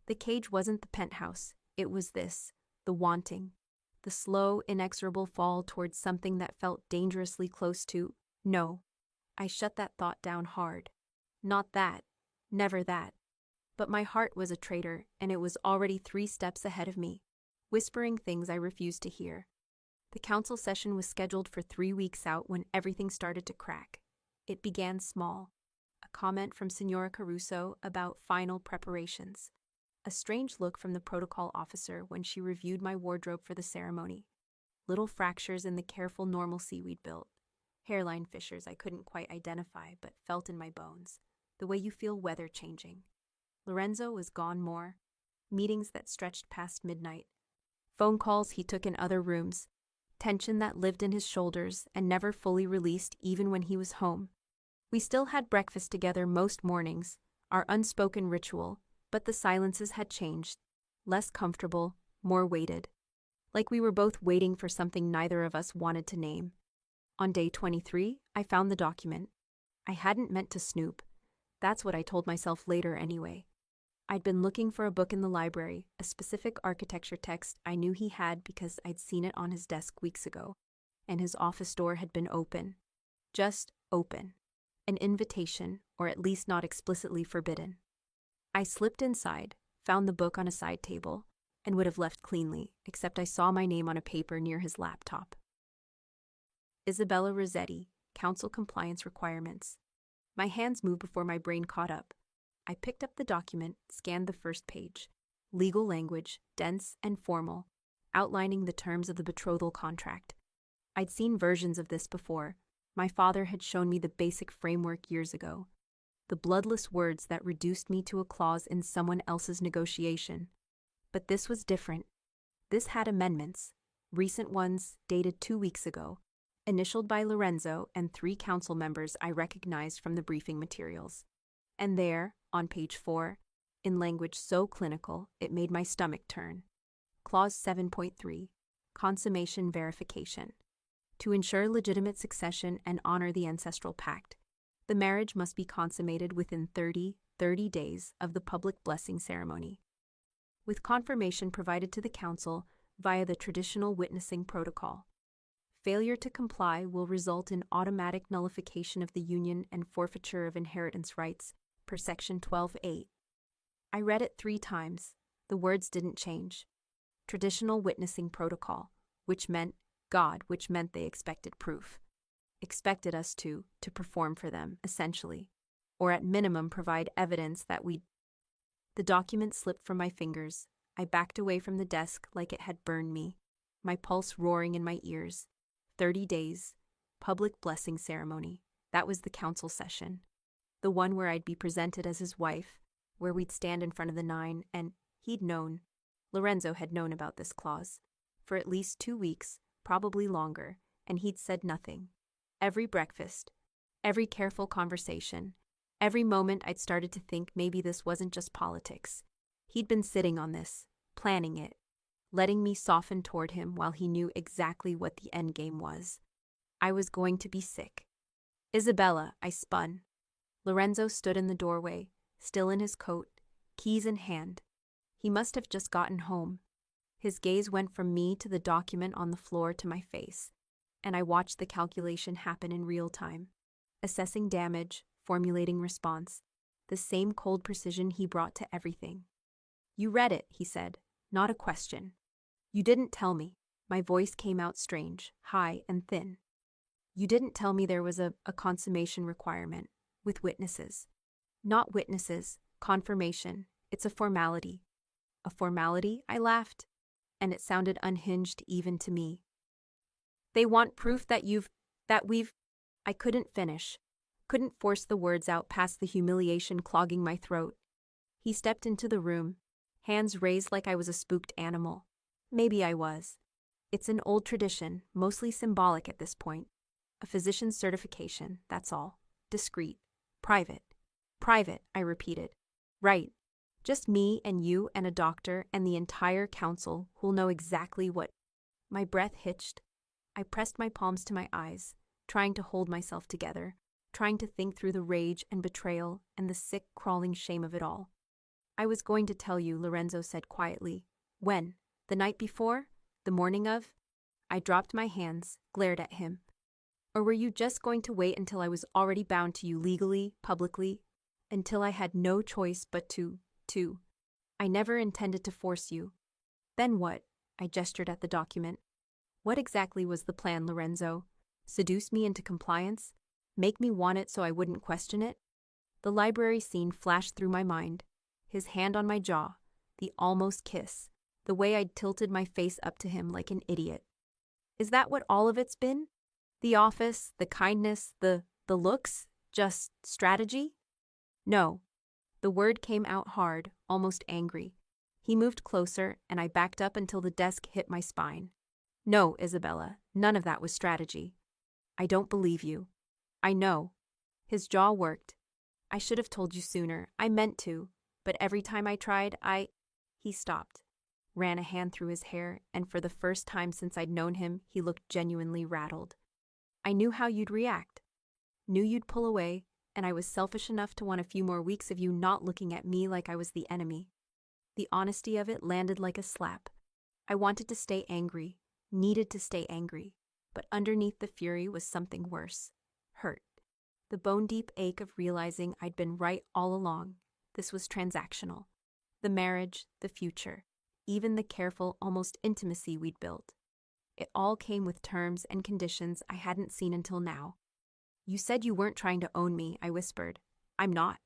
The cage wasn't the penthouse, it was this, the wanting, the slow, inexorable fall towards something that felt dangerously close to, no. I shut that thought down hard. Not that. Never that. But my heart was a traitor, and it was already 3 steps ahead of me, whispering things I refused to hear. The council session was scheduled for 3 weeks out when everything started to crack. It began small. A comment from Signora Caruso about final preparations. A strange look from the protocol officer when she reviewed my wardrobe for the ceremony. Little fractures in the careful normalcy we'd built. Hairline fissures I couldn't quite identify but felt in my bones, the way you feel weather changing. Lorenzo was gone more. Meetings that stretched past midnight. Phone calls he took in other rooms. Tension that lived in his shoulders and never fully released even when he was home. We still had breakfast together most mornings, our unspoken ritual, but the silences had changed. Less comfortable, more weighted. Like we were both waiting for something neither of us wanted to name. On day 23, I found the document. I hadn't meant to snoop. That's what I told myself later anyway. I'd been looking for a book in the library, a specific architecture text I knew he had because I'd seen it on his desk weeks ago, and his office door had been open. Just open. An invitation, or at least not explicitly forbidden. I slipped inside, found the book on a side table, and would have left cleanly, except I saw my name on a paper near his laptop. Isabella Rossetti, Council Compliance Requirements. My hands moved before my brain caught up. I picked up the document, scanned the first page. Legal language, dense and formal, outlining the terms of the betrothal contract. I'd seen versions of this before. My father had shown me the basic framework years ago. The bloodless words that reduced me to a clause in someone else's negotiation. But this was different. This had amendments, recent ones dated 2 weeks ago, initialed by Lorenzo and 3 council members I recognized from the briefing materials. And there, on page 4, in language so clinical it made my stomach turn. Clause 7.3, Consummation Verification. To ensure legitimate succession and honor the ancestral pact, the marriage must be consummated within 30 days of the public blessing ceremony, with confirmation provided to the council via the traditional witnessing protocol. Failure to comply will result in automatic nullification of the union and forfeiture of inheritance rights, per Section 12.8. I read it 3 times. The words didn't change. Traditional witnessing protocol, which meant God, which meant they expected proof. Expected us to perform for them, essentially, or at minimum provide evidence that we'd. The document slipped from my fingers. I backed away from the desk like it had burned me, my pulse roaring in my ears. 30 days, public blessing ceremony. That was the council session. The one where I'd be presented as his wife, where we'd stand in front of the 9, and he'd known. Lorenzo had known about this clause. For at least 2 weeks, probably longer, and he'd said nothing. Every breakfast, every careful conversation, every moment I'd started to think maybe this wasn't just politics. He'd been sitting on this, planning it, letting me soften toward him while he knew exactly what the endgame was. I was going to be sick. Isabella, I spun. Lorenzo stood in the doorway, still in his coat, keys in hand. He must have just gotten home. His gaze went from me to the document on the floor to my face, and I watched the calculation happen in real time. Assessing damage, formulating response, the same cold precision he brought to everything. You read it, he said, not a question. You didn't tell me. My voice came out strange, high and thin. You didn't tell me there was a consummation requirement, with witnesses. Not witnesses, confirmation. It's a formality. A formality? I laughed, and it sounded unhinged even to me. They want proof that we've... I couldn't finish. Couldn't force the words out past the humiliation clogging my throat. He stepped into the room, hands raised like I was a spooked animal. Maybe I was. It's an old tradition, mostly symbolic at this point. A physician's certification, that's all. Discreet. Private. Private, I repeated. Right. Just me and you and a doctor and the entire council who'll know exactly what... My breath hitched. I pressed my palms to my eyes, trying to hold myself together, trying to think through the rage and betrayal and the sick, crawling shame of it all. I was going to tell you, Lorenzo said quietly. When? The night before? The morning of? I dropped my hands, glared at him. Or were you just going to wait until I was already bound to you legally, publicly, until I had no choice but to? I never intended to force you. Then what? I gestured at the document. What exactly was the plan, Lorenzo? Seduce me into compliance? Make me want it so I wouldn't question it? The library scene flashed through my mind. His hand on my jaw, the almost kiss, the way I'd tilted my face up to him like an idiot. Is that what all of it's been? The office, the kindness, the looks? Just strategy? No. The word came out hard, almost angry. He moved closer, and I backed up until the desk hit my spine. No, Isabella, none of that was strategy. I don't believe you. I know. His jaw worked. I should have told you sooner. I meant to. But every time I tried, He stopped, ran a hand through his hair, and for the first time since I'd known him, he looked genuinely rattled. I knew how you'd react. Knew you'd pull away, and I was selfish enough to want a few more weeks of you not looking at me like I was the enemy. The honesty of it landed like a slap. I wanted to stay angry, needed to stay angry, but underneath the fury was something worse. Hurt. The bone-deep ache of realizing I'd been right all along. This was transactional. The marriage, the future, even the careful, almost intimacy we'd built. It all came with terms and conditions I hadn't seen until now. You said you weren't trying to own me, I whispered. I'm not.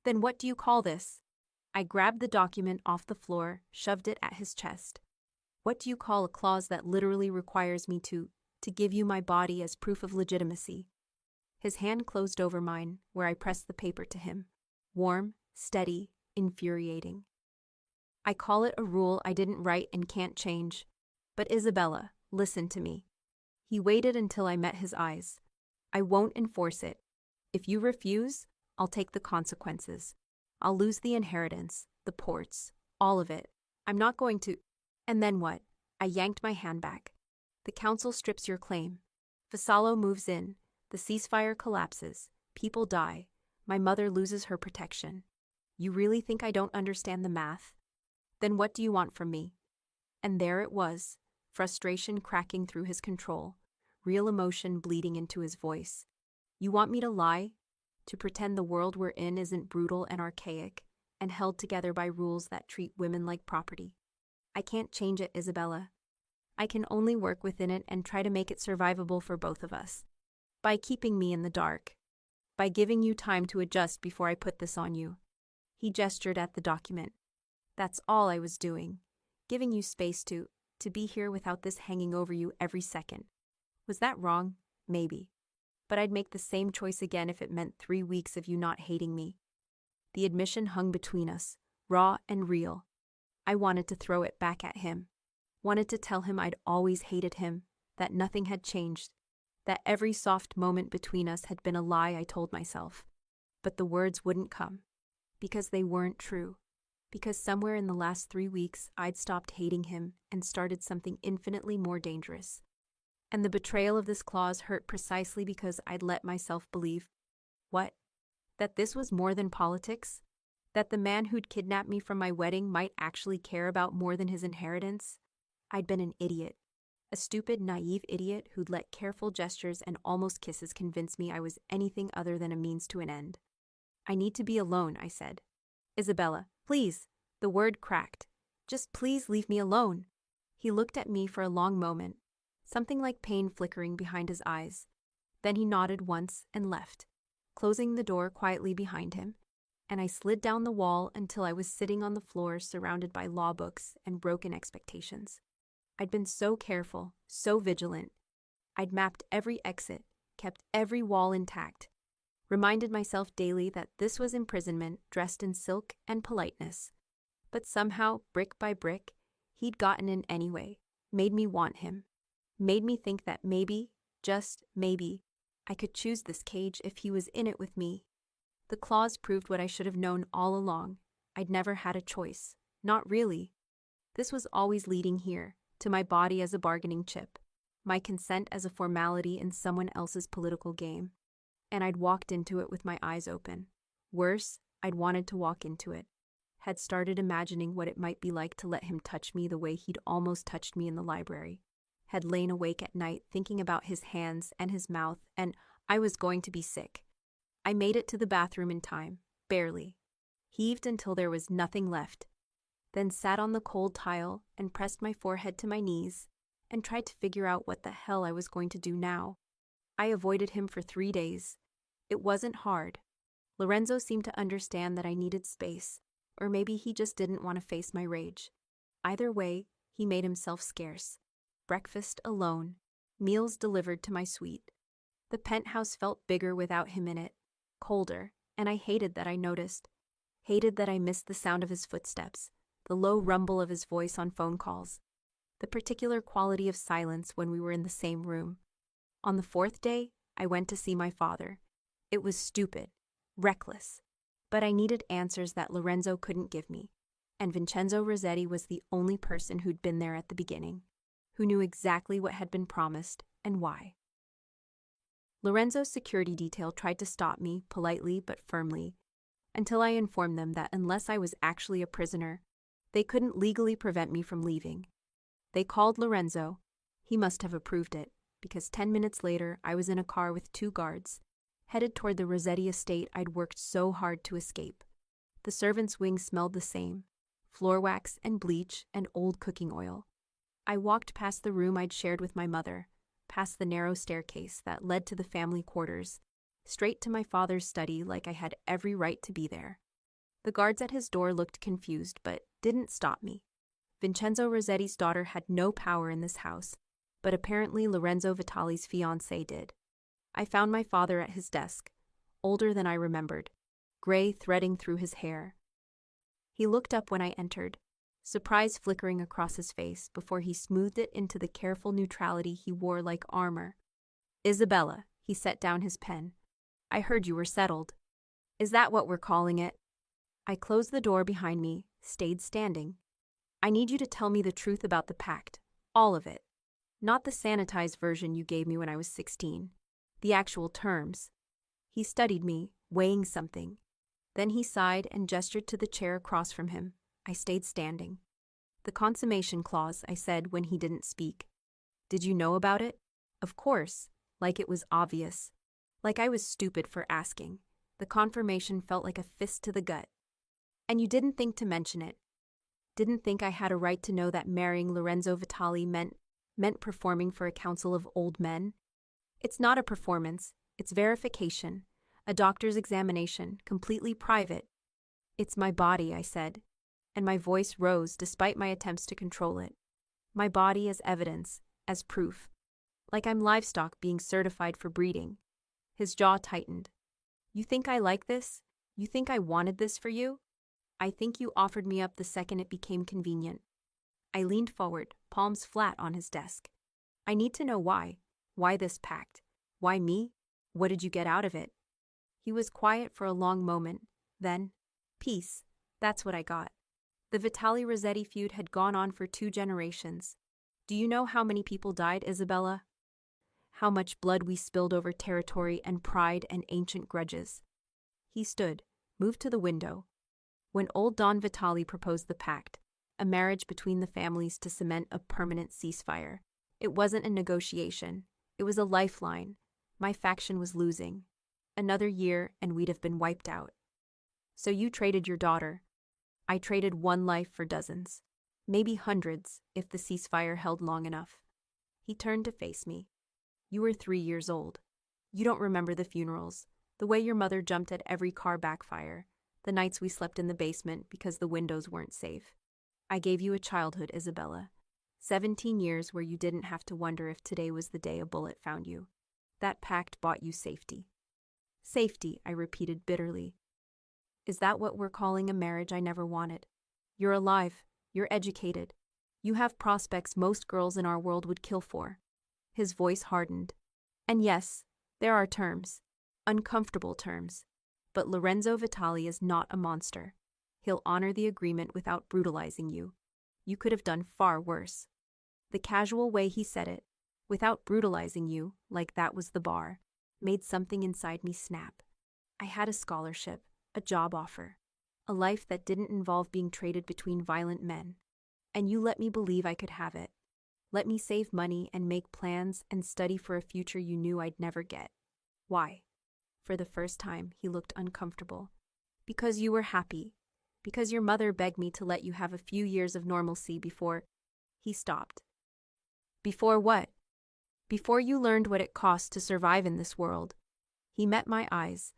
Then what do you call this? I grabbed the document off the floor, shoved it at his chest. What do you call a clause that literally requires me to give you my body as proof of legitimacy? His hand closed over mine, where I pressed the paper to him. Warm, steady, infuriating. I call it a rule I didn't write and can't change. But Isabella, listen to me. He waited until I met his eyes. I won't enforce it. If you refuse, I'll take the consequences. I'll lose the inheritance, the ports, all of it. I'm not going to... And then what? I yanked my hand back. The council strips your claim. Vassallo moves in. The ceasefire collapses. People die. My mother loses her protection. You really think I don't understand the math? Then what do you want from me? And there it was, frustration cracking through his control, real emotion bleeding into his voice. You want me to lie? To pretend the world we're in isn't brutal and archaic, and held together by rules that treat women like property? I can't change it, Isabella. I can only work within it and try to make it survivable for both of us. By keeping me in the dark. By giving you time to adjust before I put this on you. He gestured at the document. That's all I was doing. Giving you space to be here without this hanging over you every second. Was that wrong? Maybe. But I'd make the same choice again if it meant 3 weeks of you not hating me. The admission hung between us, raw and real. I wanted to throw it back at him. Wanted to tell him I'd always hated him, that nothing had changed, that every soft moment between us had been a lie I told myself. But the words wouldn't come. Because they weren't true. Because somewhere in the last 3 weeks, I'd stopped hating him and started something infinitely more dangerous. And the betrayal of this clause hurt precisely because I'd let myself believe. What? That this was more than politics? That the man who'd kidnapped me from my wedding might actually care about more than his inheritance? I'd been an idiot. A stupid, naive idiot who'd let careful gestures and almost kisses convince me I was anything other than a means to an end. I need to be alone, I said. Isabella, please. The word cracked. Just please leave me alone. He looked at me for a long moment, something like pain flickering behind his eyes. Then he nodded once and left, closing the door quietly behind him, and I slid down the wall until I was sitting on the floor surrounded by law books and broken expectations. I'd been so careful, so vigilant. I'd mapped every exit, kept every wall intact, reminded myself daily that this was imprisonment dressed in silk and politeness. But somehow, brick by brick, he'd gotten in anyway, made me want him, made me think that maybe, just maybe, I could choose this cage if he was in it with me. The clause proved what I should have known all along. I'd never had a choice. Not really. This was always leading here, to my body as a bargaining chip, my consent as a formality in someone else's political game. And I'd walked into it with my eyes open. Worse, I'd wanted to walk into it. Had started imagining what it might be like to let him touch me the way he'd almost touched me in the library. Had lain awake at night thinking about his hands and his mouth, and I was going to be sick. I made it to the bathroom in time, barely. Heaved until there was nothing left. Then sat on the cold tile and pressed my forehead to my knees and tried to figure out what the hell I was going to do now. I avoided him for 3 days. It wasn't hard. Lorenzo seemed to understand that I needed space, or maybe he just didn't want to face my rage. Either way, he made himself scarce. Breakfast alone, meals delivered to my suite. The penthouse felt bigger without him in it, colder, and I hated that I noticed. Hated that I missed the sound of his footsteps, the low rumble of his voice on phone calls, the particular quality of silence when we were in the same room. On the 4th day, I went to see my father. It was stupid, reckless, but I needed answers that Lorenzo couldn't give me, and Vincenzo Rossetti was the only person who'd been there at the beginning, who knew exactly what had been promised and why. Lorenzo's security detail tried to stop me, politely but firmly, until I informed them that unless I was actually a prisoner, they couldn't legally prevent me from leaving. They called Lorenzo. He must have approved it, because 10 minutes later I was in a car with 2 guards, headed toward the Rossetti estate I'd worked so hard to escape. The servants' wing smelled the same, floor wax and bleach and old cooking oil. I walked past the room I'd shared with my mother, past the narrow staircase that led to the family quarters, straight to my father's study like I had every right to be there. The guards at his door looked confused, but didn't stop me. Vincenzo Rossetti's daughter had no power in this house, but apparently Lorenzo Vitali's fiancée did. I found my father at his desk, older than I remembered, gray threading through his hair. He looked up when I entered, surprise flickering across his face before he smoothed it into the careful neutrality he wore like armor. Isabella, he set down his pen. I heard you were settled. Is that what we're calling it? I closed the door behind me, stayed standing. I need you to tell me the truth about the pact, all of it. Not the sanitized version you gave me when I was 16. The actual terms. He studied me, weighing something. Then he sighed and gestured to the chair across from him. I stayed standing. The consummation clause, I said when he didn't speak. Did you know about it? Of course, like it was obvious. Like I was stupid for asking. The confirmation felt like a fist to the gut. And you didn't think to mention it. Didn't think I had a right to know that marrying Lorenzo Vitali meant performing for a council of old men? It's not a performance, it's verification, a doctor's examination, completely private. It's my body, I said, and my voice rose despite my attempts to control it. My body as evidence, as proof. Like I'm livestock being certified for breeding. His jaw tightened. You think I like this? You think I wanted this for you? I think you offered me up the second it became convenient. I leaned forward, palms flat on his desk. I need to know why. Why this pact? Why me? What did you get out of it? He was quiet for a long moment. Then, peace. That's what I got. The Vitali-Rossetti feud had gone on for 2 generations. Do you know how many people died, Isabella? how much blood we spilled over territory and pride and ancient grudges. He stood, moved to the window. When old Don Vitali proposed the pact, a marriage between the families to cement a permanent ceasefire, it wasn't a negotiation. It was a lifeline. My faction was losing. Another year and we'd have been wiped out. So you traded your daughter. I traded one life for dozens. Maybe hundreds, if the ceasefire held long enough. He turned to face me. You were 3 years old. You don't remember the funerals, the way your mother jumped at every car backfire, the nights we slept in the basement because the windows weren't safe. I gave you a childhood, Isabella. 17 years where you didn't have to wonder if today was the day a bullet found you. That pact bought you safety. Safety, I repeated bitterly. Is that what we're calling a marriage I never wanted? You're alive. You're educated. You have prospects most girls in our world would kill for. His voice hardened. And yes, there are terms. Uncomfortable terms. But Lorenzo Vitali is not a monster. He'll honor the agreement without brutalizing you. You could have done far worse. The casual way he said it, without brutalizing you, like that was the bar, made something inside me snap. I had a scholarship, a job offer, a life that didn't involve being traded between violent men. And you let me believe I could have it. Let me save money and make plans and study for a future you knew I'd never get. Why? For the first time, he looked uncomfortable. Because you were happy. Because your mother begged me to let you have a few years of normalcy before... He stopped. Before what? Before you learned what it costs to survive in this world. He met my eyes.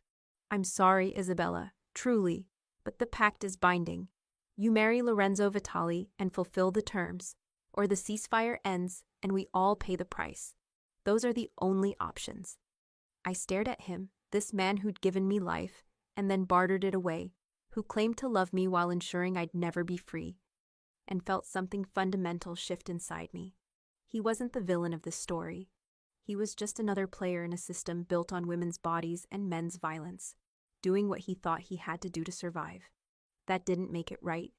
I'm sorry, Isabella, truly, but the pact is binding. You marry Lorenzo Vitali and fulfill the terms, or the ceasefire ends and we all pay the price. Those are the only options. I stared at him, this man who'd given me life, and then bartered it away, who claimed to love me while ensuring I'd never be free, and felt something fundamental shift inside me. He wasn't the villain of this story. He was just another player in a system built on women's bodies and men's violence, doing what he thought he had to do to survive. That didn't make it right,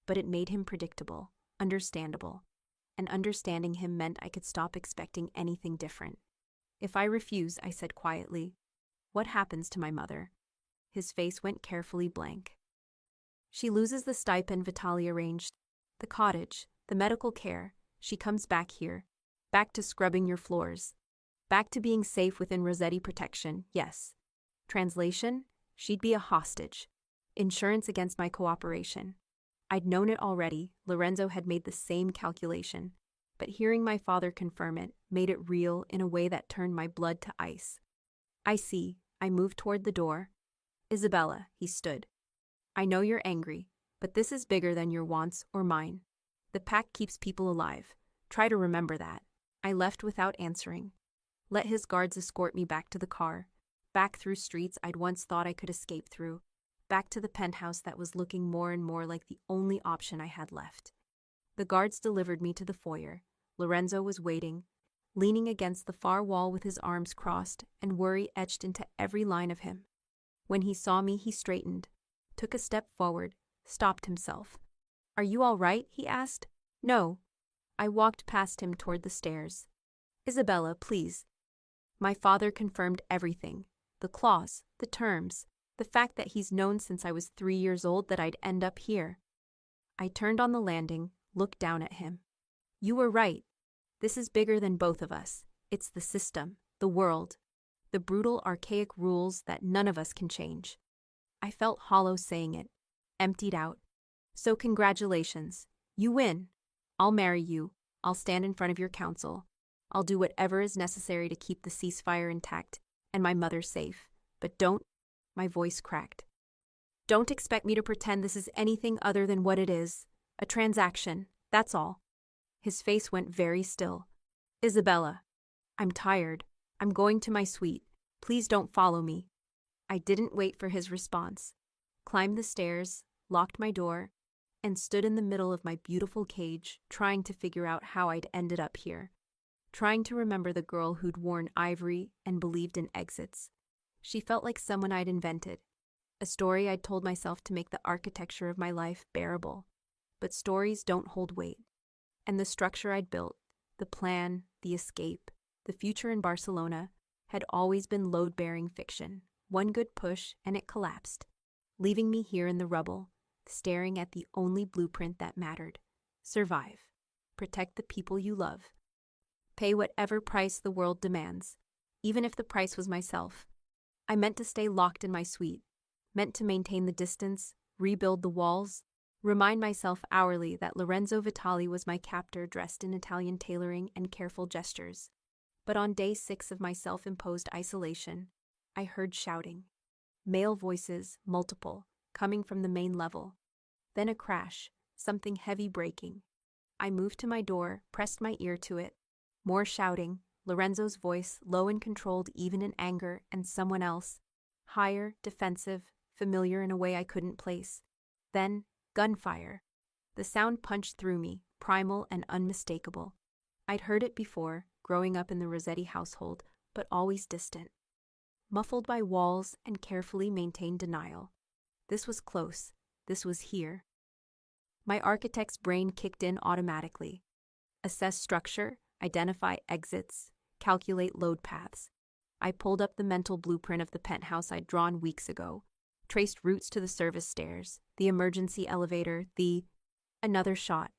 but it made him predictable, understandable, and understanding him meant I could stop expecting anything different. If I refuse, I said quietly, what happens to my mother? His face went carefully blank. She loses the stipend Vitali arranged, the cottage, the medical care. She comes back here, back to scrubbing your floors, back to being safe within Rossetti protection, yes. Translation, she'd be a hostage. Insurance against my cooperation. I'd known it already, Lorenzo had made the same calculation, but hearing my father confirm it made it real in a way that turned my blood to ice. I see, I moved toward the door. Isabella, he stood. I know you're angry, but this is bigger than your wants or mine. The pact keeps people alive. Try to remember that. I left without answering. Let his guards escort me back to the car, back through streets I'd once thought I could escape through, back to the penthouse that was looking more and more like the only option I had left. The guards delivered me to the foyer. Lorenzo was waiting, leaning against the far wall with his arms crossed and worry etched into every line of him. When he saw me, he straightened, took a step forward, stopped himself. Are you all right? He asked. No. I walked past him toward the stairs. Isabella, please. My father confirmed everything. The clause, the terms, the fact that he's known since I was 3 years old that I'd end up here. I turned on the landing, looked down at him. You were right. This is bigger than both of us. It's the system, the world, the brutal, archaic rules that none of us can change. I felt hollow saying it, emptied out. So congratulations. You win. I'll marry you. I'll stand in front of your council. I'll do whatever is necessary to keep the ceasefire intact and my mother safe. But don't, my voice cracked. Don't expect me to pretend this is anything other than what it is. A transaction, that's all. His face went very still. Isabella, I'm tired. I'm going to my suite. Please don't follow me. I didn't wait for his response. Climbed the stairs, locked my door, and stood in the middle of my beautiful cage, trying to figure out how I'd ended up here. Trying to remember the girl who'd worn ivory and believed in exits. She felt like someone I'd invented. A story I'd told myself to make the architecture of my life bearable. But stories don't hold weight. And the structure I'd built, the plan, the escape, The future in Barcelona had always been load-bearing fiction. One good push and it collapsed, leaving me here in the rubble, staring at the only blueprint that mattered. Survive. Protect the people you love. Pay whatever price the world demands, even if the price was myself. I meant to stay locked in my suite, meant to maintain the distance, rebuild the walls, remind myself hourly that Lorenzo Vitali was my captor dressed in Italian tailoring and careful gestures. But on day 6 of my self-imposed isolation, I heard shouting. Male voices, multiple, coming from the main level. Then a crash, something heavy breaking. I moved to my door, pressed my ear to it. More shouting, Lorenzo's voice, low and controlled even in anger, and someone else. Higher, defensive, familiar in a way I couldn't place. Then, gunfire. The sound punched through me, primal and unmistakable. I'd heard it before, growing up in the Rossetti household, but always distant. Muffled by walls and carefully maintained denial. This was close. This was here. My architect's brain kicked in automatically. Assess structure, identify exits, calculate load paths. I pulled up the mental blueprint of the penthouse I'd drawn weeks ago, traced routes to the service stairs, the emergency elevator, Another shot.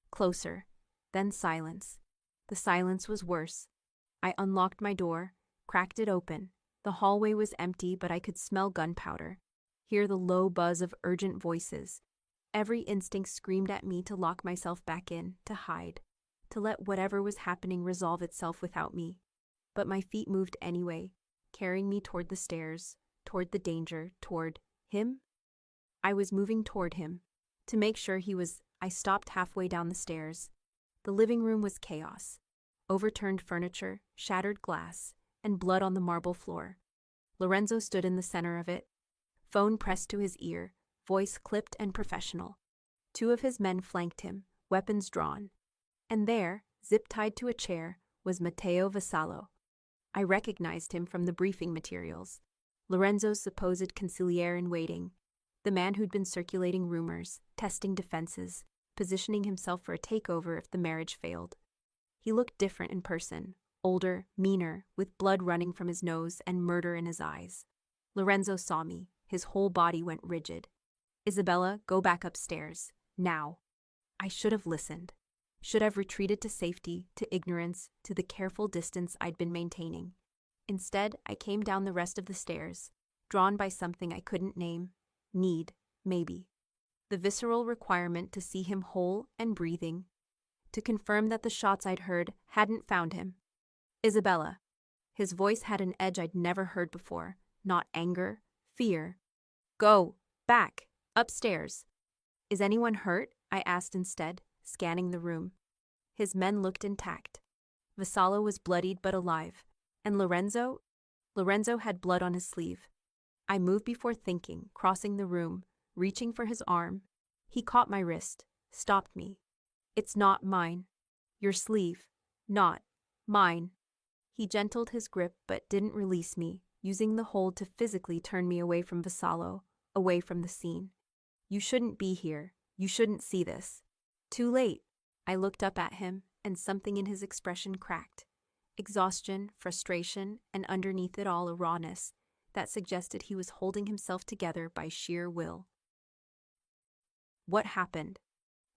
Closer. Then silence. The silence was worse. I unlocked my door, cracked it open. The hallway was empty, but I could smell gunpowder, hear the low buzz of urgent voices. Every instinct screamed at me to lock myself back in, to hide, to let whatever was happening resolve itself without me. But my feet moved anyway, carrying me toward the stairs, toward the danger, toward him. I was moving toward him. To make sure I stopped halfway down the stairs. The living room was chaos. Overturned furniture, shattered glass, and blood on the marble floor. Lorenzo stood in the center of it, phone pressed to his ear, voice clipped and professional. 2 of his men flanked him, weapons drawn. And there, zip-tied to a chair, was Matteo Vassallo. I recognized him from the briefing materials. Lorenzo's supposed consigliere in waiting, the man who'd been circulating rumors, testing defenses, positioning himself for a takeover if the marriage failed. He looked different in person, older, meaner, with blood running from his nose and murder in his eyes. Lorenzo saw me. His whole body went rigid. Isabella, go back upstairs. Now. I should have listened. Should have retreated to safety, to ignorance, to the careful distance I'd been maintaining. Instead, I came down the rest of the stairs, drawn by something I couldn't name. Need, maybe. The visceral requirement to see him whole and breathing, to confirm that the shots I'd heard hadn't found him. Isabella. His voice had an edge I'd never heard before, not anger, fear. Go, back, upstairs. Is anyone hurt? I asked instead, scanning the room. His men looked intact. Vassallo was bloodied but alive, and Lorenzo had blood on his sleeve. I moved before thinking, crossing the room, reaching for his arm. He caught my wrist, stopped me. It's not mine. Your sleeve. Not mine. He gentled his grip but didn't release me, using the hold to physically turn me away from Vassallo, away from the scene. You shouldn't be here. You shouldn't see this. Too late. I looked up at him, and something in his expression cracked. Exhaustion, frustration, and underneath it all a rawness that suggested he was holding himself together by sheer will. What happened?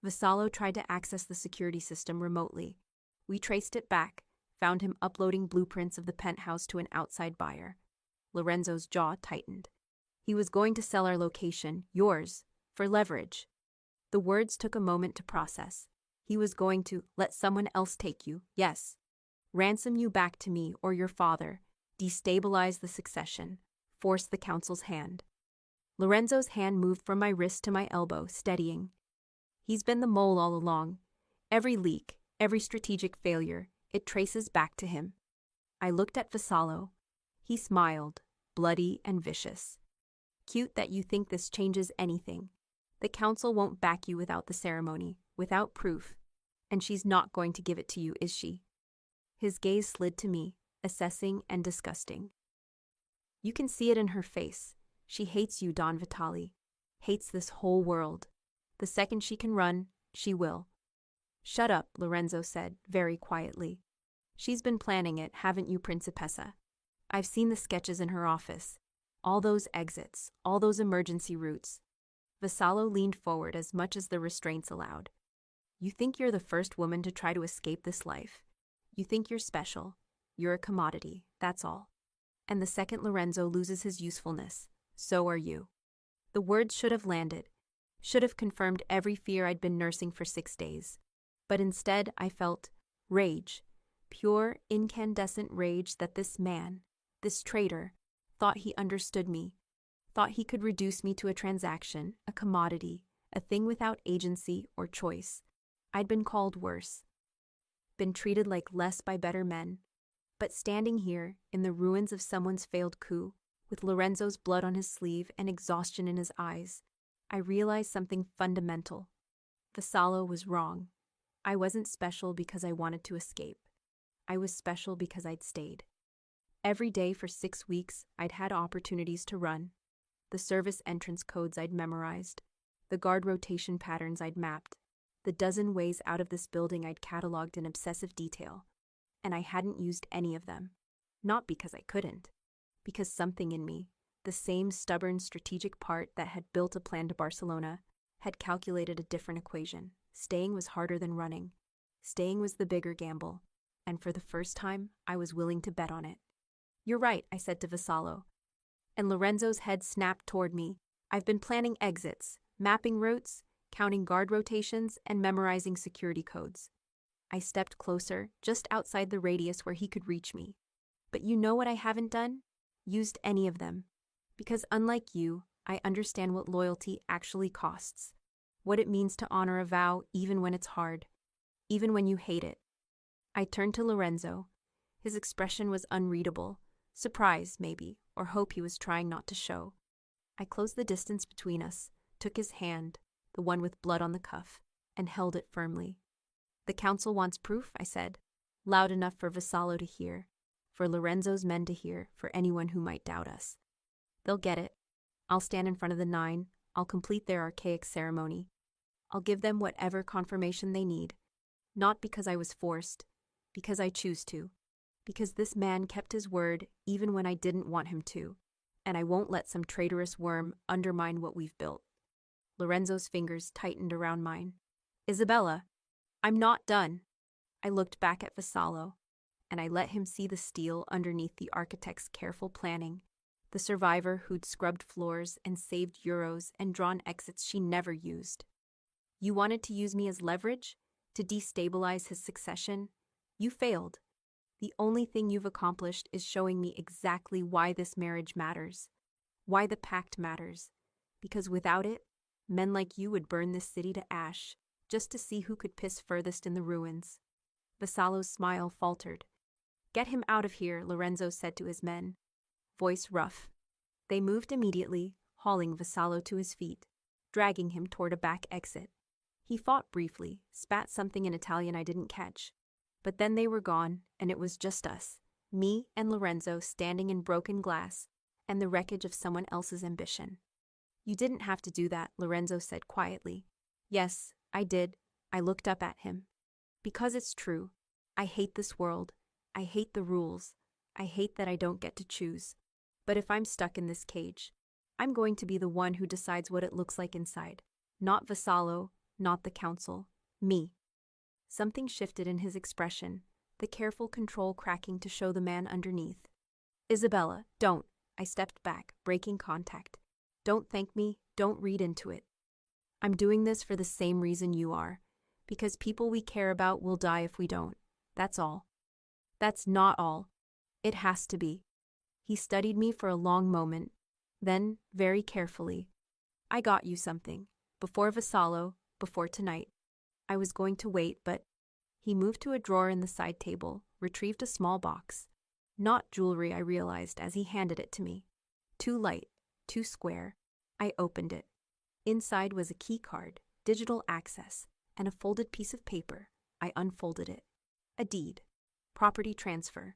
Vassallo tried to access the security system remotely. We traced it back, found him uploading blueprints of the penthouse to an outside buyer. Lorenzo's jaw tightened. He was going to sell our location, yours, for leverage. The words took a moment to process. He was going to let someone else take you, yes. Ransom you back to me or your father, destabilize the succession, force the council's hand. Lorenzo's hand moved from my wrist to my elbow, steadying. He's been the mole all along. Every leak, every strategic failure, it traces back to him. I looked at Vassallo. He smiled, bloody and vicious. Cute that you think this changes anything. The council won't back you without the ceremony, without proof. And she's not going to give it to you, is she? His gaze slid to me, assessing and disgusting. You can see it in her face. She hates you, Don Vitali. Hates this whole world. The second she can run, she will. Shut up, Lorenzo said, very quietly. She's been planning it, haven't you, Principessa? I've seen the sketches in her office. All those exits, all those emergency routes. Vassallo leaned forward as much as the restraints allowed. You think you're the first woman to try to escape this life. You think you're special. You're a commodity, that's all. And the second Lorenzo loses his usefulness, so are you. The words should have landed, should have confirmed every fear I'd been nursing for 6 days. But instead, I felt rage, pure, incandescent rage that this man, this traitor, thought he understood me, thought he could reduce me to a transaction, a commodity, a thing without agency or choice. I'd been called worse, been treated like less by better men. But standing here, in the ruins of someone's failed coup, with Lorenzo's blood on his sleeve and exhaustion in his eyes, I realized something fundamental. Vassallo was wrong. I wasn't special because I wanted to escape. I was special because I'd stayed. Every day for 6 weeks, I'd had opportunities to run. The service entrance codes I'd memorized, the guard rotation patterns I'd mapped, the dozen ways out of this building I'd cataloged in obsessive detail. And I hadn't used any of them. Not because I couldn't. Because something in me, the same stubborn strategic part that had built a plan to Barcelona, had calculated a different equation. Staying was harder than running. Staying was the bigger gamble. And for the first time, I was willing to bet on it. You're right, I said to Vassallo. And Lorenzo's head snapped toward me. I've been planning exits, mapping routes, counting guard rotations, and memorizing security codes. I stepped closer, just outside the radius where he could reach me. But you know what I haven't done? Used any of them. Because unlike you, I understand what loyalty actually costs. What it means to honor a vow even when it's hard. Even when you hate it. I turned to Lorenzo. His expression was unreadable. Surprise, maybe, or hope he was trying not to show. I closed the distance between us, took his hand, the one with blood on the cuff, and held it firmly. The council wants proof, I said, loud enough for Vassallo to hear, for Lorenzo's men to hear, for anyone who might doubt us. They'll get it. I'll stand in front of the 9. I'll complete their archaic ceremony. I'll give them whatever confirmation they need. Not because I was forced, because I choose to. Because this man kept his word even when I didn't want him to. And I won't let some traitorous worm undermine what we've built. Lorenzo's fingers tightened around mine. Isabella, I'm not done. I looked back at Vassallo, and I let him see the steel underneath the architect's careful planning, the survivor who'd scrubbed floors and saved euros and drawn exits she never used. You wanted to use me as leverage? To destabilize his succession? You failed. The only thing you've accomplished is showing me exactly why this marriage matters, why the pact matters, because without it, men like you would burn this city to ash, just to see who could piss furthest in the ruins. Vassallo's smile faltered. Get him out of here, Lorenzo said to his men, voice rough. They moved immediately, hauling Vassallo to his feet, dragging him toward a back exit. He fought briefly, spat something in Italian I didn't catch. But then they were gone, and it was just us, me and Lorenzo standing in broken glass, and the wreckage of someone else's ambition. You didn't have to do that, Lorenzo said quietly. Yes, I did. I looked up at him. Because it's true. I hate this world. I hate the rules. I hate that I don't get to choose. But if I'm stuck in this cage, I'm going to be the one who decides what it looks like inside. Not Vassallo, not the council. Me. Something shifted in his expression, the careful control cracking to show the man underneath. Isabella, don't. I stepped back, breaking contact. Don't thank me, don't read into it. I'm doing this for the same reason you are, because people we care about will die if we don't. That's all. That's not all. It has to be. He studied me for a long moment, then, very carefully. I got you something. Before Vassallo, before tonight. I was going to wait, but he moved to a drawer in the side table, retrieved a small box. Not jewelry, I realized as he handed it to me. Too light, too square. I opened it. Inside was a key card, digital access, and a folded piece of paper. I unfolded it. A deed. Property transfer.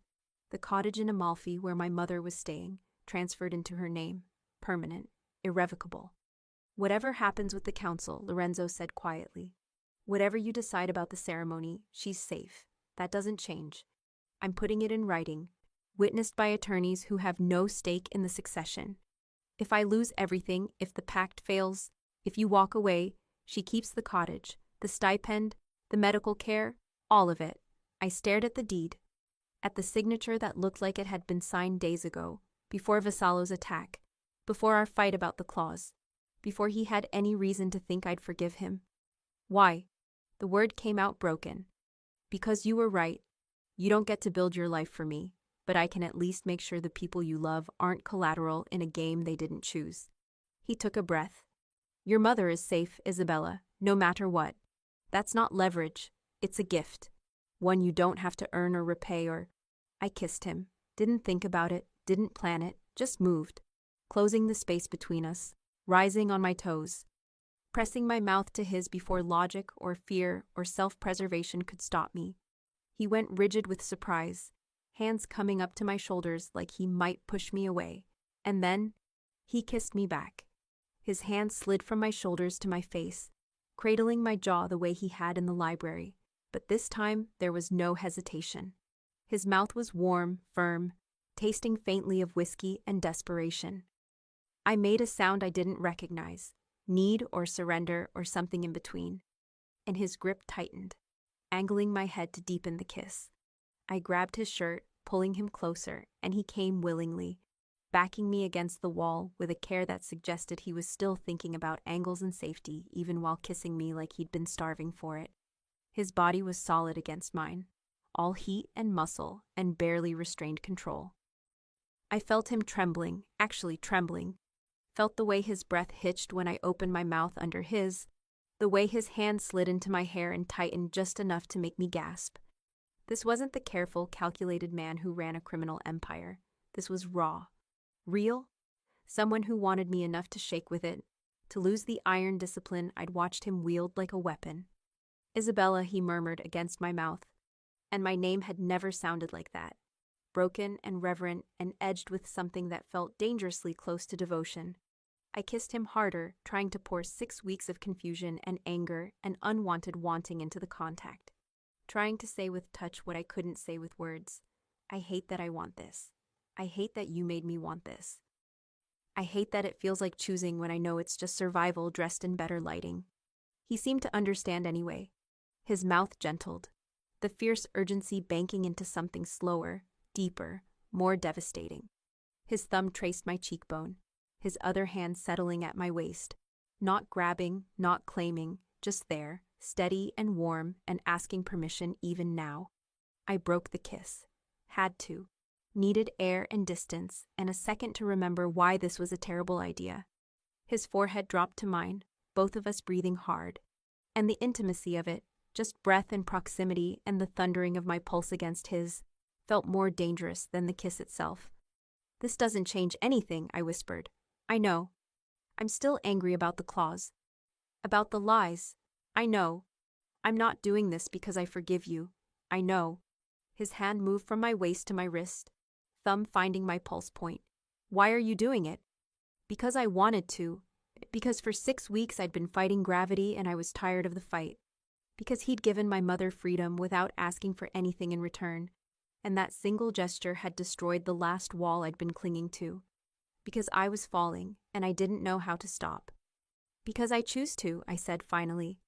The cottage in Amalfi where my mother was staying, transferred into her name. Permanent. Irrevocable. Whatever happens with the council, Lorenzo said quietly. Whatever you decide about the ceremony, she's safe. That doesn't change. I'm putting it in writing, witnessed by attorneys who have no stake in the succession. If I lose everything, if the pact fails, if you walk away, she keeps the cottage, the stipend, the medical care, all of it. I stared at the deed, at the signature that looked like it had been signed days ago, before Vassallo's attack, before our fight about the clause, before he had any reason to think I'd forgive him. Why? The word came out broken. Because you were right. You don't get to build your life for me, but I can at least make sure the people you love aren't collateral in a game they didn't choose. He took a breath. Your mother is safe, Isabella, no matter what. That's not leverage. It's a gift. One you don't have to earn or repay or... I kissed him. Didn't think about it, didn't plan it, just moved. Closing the space between us, rising on my toes. Pressing my mouth to his before logic or fear or self-preservation could stop me. He went rigid with surprise, hands coming up to my shoulders like he might push me away. And then, he kissed me back. His hand slid from my shoulders to my face, cradling my jaw the way he had in the library. But this time, there was no hesitation. His mouth was warm, firm, tasting faintly of whiskey and desperation. I made a sound I didn't recognize, need or surrender or something in between, and his grip tightened, angling my head to deepen the kiss. I grabbed his shirt, pulling him closer, and he came willingly, backing me against the wall with a care that suggested he was still thinking about angles and safety even while kissing me like he'd been starving for it. His body was solid against mine, all heat and muscle and barely restrained control. I felt him trembling, actually trembling, felt the way his breath hitched when I opened my mouth under his, the way his hand slid into my hair and tightened just enough to make me gasp. This wasn't the careful, calculated man who ran a criminal empire. This was raw. Real? Someone who wanted me enough to shake with it, to lose the iron discipline I'd watched him wield like a weapon. Isabella, he murmured against my mouth, and my name had never sounded like that. Broken and reverent and edged with something that felt dangerously close to devotion. I kissed him harder, trying to pour 6 weeks of confusion and anger and unwanted wanting into the contact. Trying to say with touch what I couldn't say with words. I hate that I want this. I hate that you made me want this. I hate that it feels like choosing when I know it's just survival dressed in better lighting. He seemed to understand anyway. His mouth gentled, the fierce urgency banking into something slower, deeper, more devastating. His thumb traced my cheekbone, his other hand settling at my waist, not grabbing, not claiming, just there, steady and warm and asking permission even now. I broke the kiss. Had to. Needed air and distance and a second to remember why this was a terrible idea. His forehead dropped to mine, both of us breathing hard. And the intimacy of it, just breath and proximity and the thundering of my pulse against his, felt more dangerous than the kiss itself. This doesn't change anything, I whispered. I know. I'm still angry about the clause. About the lies. I know. I'm not doing this because I forgive you. I know. His hand moved from my waist to my wrist, thumb finding my pulse point. Why are you doing it? Because I wanted to. Because for 6 weeks I'd been fighting gravity and I was tired of the fight. Because he'd given my mother freedom without asking for anything in return, and that single gesture had destroyed the last wall I'd been clinging to. Because I was falling, and I didn't know how to stop. Because I choose to, I said finally.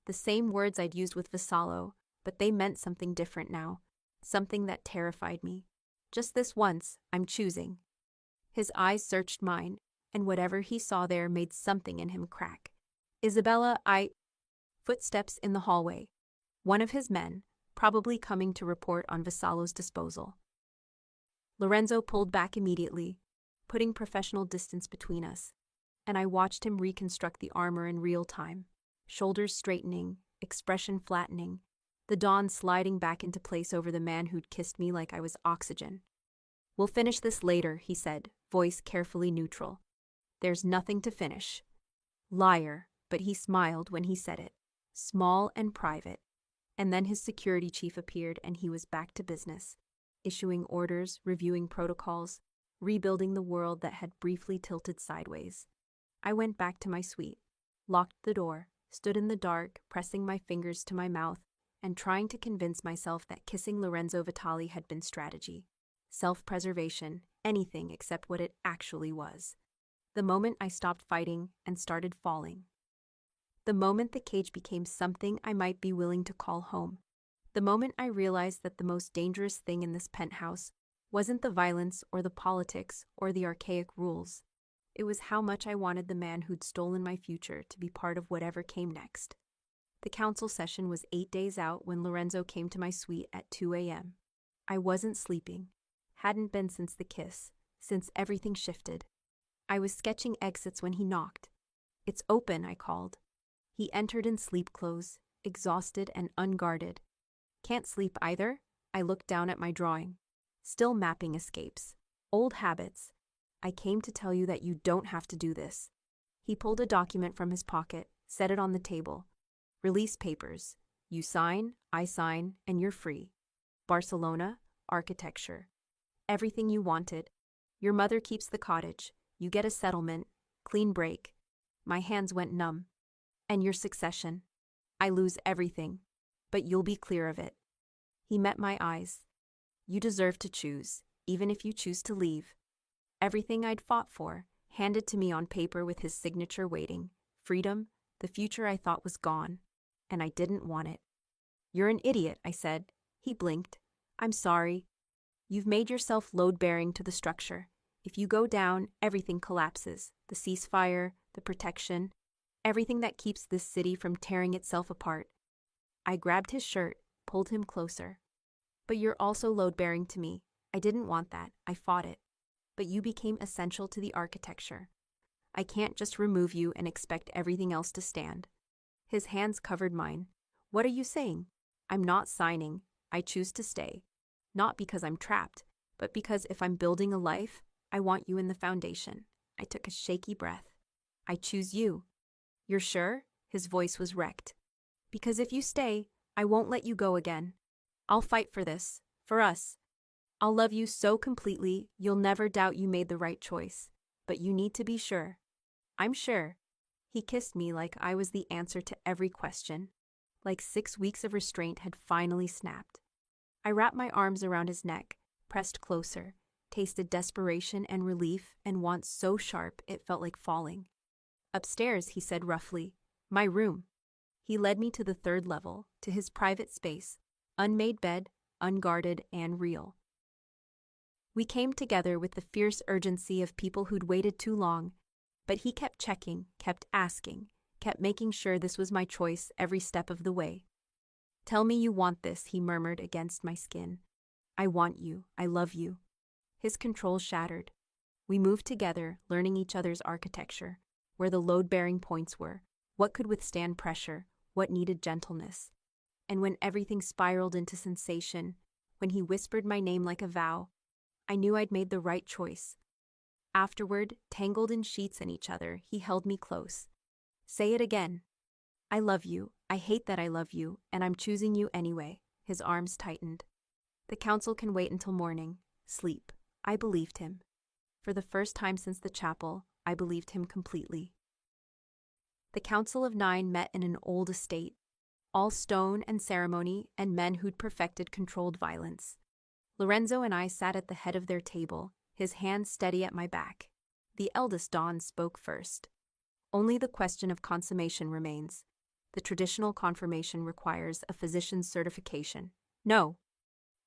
The same words I'd used with Vassallo, but they meant something different now, something that terrified me. Just this once, I'm choosing. His eyes searched mine, and whatever he saw there made something in him crack. Isabella, Footsteps in the hallway. One of his men, probably coming to report on Vassallo's disposal. Lorenzo pulled back immediately, putting professional distance between us, and I watched him reconstruct the armor in real time, shoulders straightening, expression flattening, the dawn sliding back into place over the man who'd kissed me like I was oxygen. We'll finish this later, he said, voice carefully neutral. There's nothing to finish. Liar, but he smiled when he said it. Small and private. And then his security chief appeared and he was back to business, issuing orders, reviewing protocols, rebuilding the world that had briefly tilted sideways. I went back to my suite, locked the door, stood in the dark, pressing my fingers to my mouth, and trying to convince myself that kissing Lorenzo Vitali had been strategy, self-preservation, anything except what it actually was. The moment I stopped fighting and started falling. The moment the cage became something I might be willing to call home. The moment I realized that the most dangerous thing in this penthouse wasn't the violence or the politics or the archaic rules. It was how much I wanted the man who'd stolen my future to be part of whatever came next. The council session was 8 days out when Lorenzo came to my suite at 2 a.m. I wasn't sleeping. Hadn't been since the kiss, since everything shifted. I was sketching exits when he knocked. "It's open," I called. He entered in sleep clothes, exhausted and unguarded. "Can't sleep either?" I looked down at my drawing. Still mapping escapes. Old habits. "I came to tell you that you don't have to do this." He pulled a document from his pocket, set it on the table. "Release papers. You sign, I sign, and you're free. Barcelona, architecture. Everything you wanted. Your mother keeps the cottage. You get a settlement. Clean break." My hands went numb. "And your succession. I lose everything. But you'll be clear of it." He met my eyes. "You deserve to choose, even if you choose to leave." Everything I'd fought for, handed to me on paper with his signature waiting. Freedom, the future I thought was gone. And I didn't want it. "You're an idiot," I said. He blinked. "I'm sorry. You've made yourself load-bearing to the structure. If you go down, everything collapses. The ceasefire, the protection, everything that keeps this city from tearing itself apart." I grabbed his shirt, pulled him closer. "But you're also load-bearing to me. I didn't want that. I fought it. But you became essential to the architecture. I can't just remove you and expect everything else to stand." His hands covered mine. "What are you saying?" "I'm not signing. I choose to stay. Not because I'm trapped, but because if I'm building a life, I want you in the foundation." I took a shaky breath. "I choose you." "You're sure?" His voice was wrecked. "Because if you stay, I won't let you go again. I'll fight for this, for us. I'll love you so completely, you'll never doubt you made the right choice. But you need to be sure." "I'm sure." He kissed me like I was the answer to every question, like 6 weeks of restraint had finally snapped. I wrapped my arms around his neck, pressed closer, tasted desperation and relief and want so sharp it felt like falling. "Upstairs," he said roughly. "My room." He led me to the 3rd level, to his private space, unmade bed, unguarded and real. We came together with the fierce urgency of people who'd waited too long, but he kept checking, kept asking, kept making sure this was my choice every step of the way. "Tell me you want this," he murmured against my skin. "I want you. I love you." His control shattered. We moved together, learning each other's architecture, where the load-bearing points were, what could withstand pressure, what needed gentleness. And when everything spiraled into sensation, when he whispered my name like a vow, I knew I'd made the right choice. Afterward, tangled in sheets and each other, he held me close. "Say it again." "I love you. I hate that I love you, and I'm choosing you anyway." His arms tightened. "The council can wait until morning. Sleep." I believed him. For the first time since the chapel, I believed him completely. The Council of 9 met in an old estate, all stone and ceremony and men who'd perfected controlled violence. Lorenzo and I sat at the head of their table, his hands steady at my back. The eldest Don spoke first. "Only the question of consummation remains. The traditional confirmation requires a physician's certification." "No."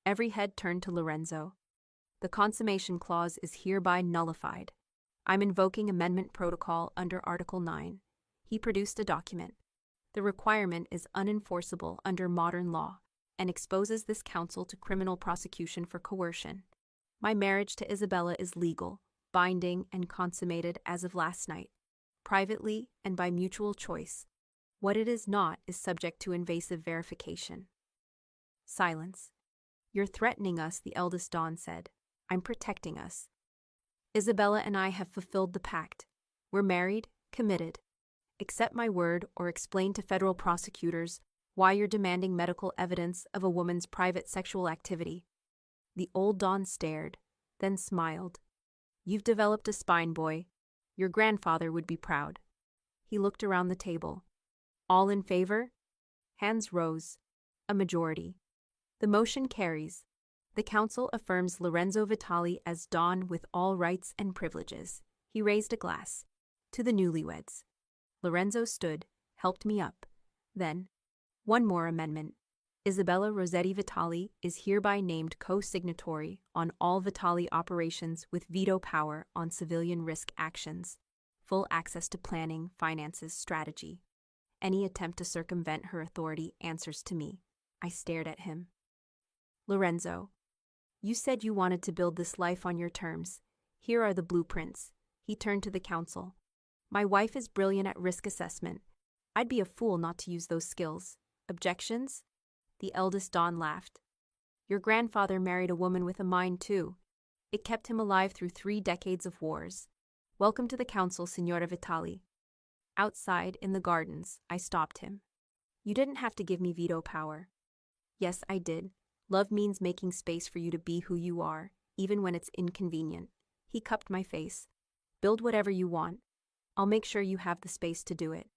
Every head turned to Lorenzo. "The consummation clause is hereby nullified. I'm invoking amendment protocol under Article 9. He produced a document. The requirement is unenforceable under modern law and exposes this council to criminal prosecution for coercion. My marriage to Isabella is legal, binding, and consummated as of last night, privately and by mutual choice. What it is not is subject to invasive verification." Silence. "You're threatening us," the eldest Don said. "I'm protecting us. Isabella and I have fulfilled the pact. We're married, committed. Accept my word or explain to federal prosecutors why you're demanding medical evidence of a woman's private sexual activity." The old Don stared, then smiled. "You've developed a spine, boy. Your grandfather would be proud." He looked around the table. "All in favor?" Hands rose. A majority. The motion carries. The council affirms Lorenzo Vitali as Don with all rights and privileges. He raised a glass. To the newlyweds. Lorenzo stood, helped me up. Then, one more amendment. Isabella Rossetti Vitali is hereby named co-signatory on all Vitali operations with veto power on civilian risk actions. Full access to planning, finances, strategy. Any attempt to circumvent her authority answers to me. I stared at him. Lorenzo, you said you wanted to build this life on your terms. Here are the blueprints. He turned to the council. My wife is brilliant at risk assessment. I'd be a fool not to use those skills. Objections? The eldest Don laughed. Your grandfather married a woman with a mind too. It kept him alive through 3 decades of wars. Welcome to the council, Signora Vitali. Outside, in the gardens, I stopped him. You didn't have to give me veto power. Yes, I did. Love means making space for you to be who you are, even when it's inconvenient. He cupped my face. Build whatever you want. I'll make sure you have the space to do it.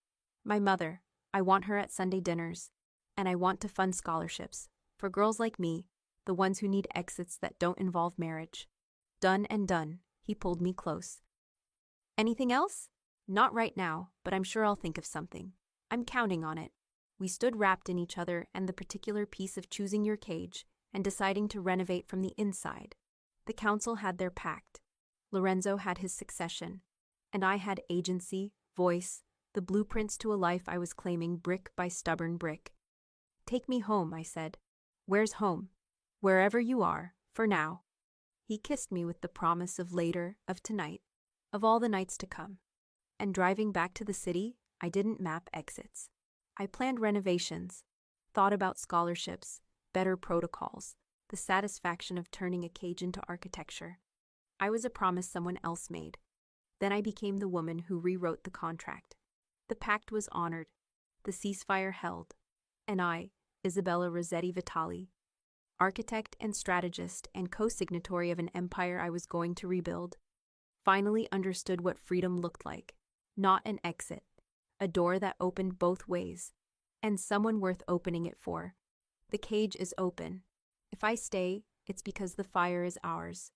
My mother, I want her at Sunday dinners. And I want to fund scholarships. For girls like me, the ones who need exits that don't involve marriage. Done and done. He pulled me close. Anything else? Not right now, but I'm sure I'll think of something. I'm counting on it. We stood wrapped in each other and the particular piece of choosing your cage and deciding to renovate from the inside. The council had their pact. Lorenzo had his succession. And I had agency, voice, the blueprints to a life I was claiming brick by stubborn brick. Take me home, I said. Where's home? Wherever you are, for now. He kissed me with the promise of later, of tonight, of all the nights to come. And driving back to the city, I didn't map exits. I planned renovations, thought about scholarships, better protocols, the satisfaction of turning a cage into architecture. I was a promise someone else made. Then I became the woman who rewrote the contract. The pact was honored, the ceasefire held, and I, Isabella Rossetti Vitali, architect and strategist and co-signatory of an empire I was going to rebuild, finally understood what freedom looked like. Not an exit, a door that opened both ways, and someone worth opening it for. The cage is open. If I stay, it's because the fire is ours.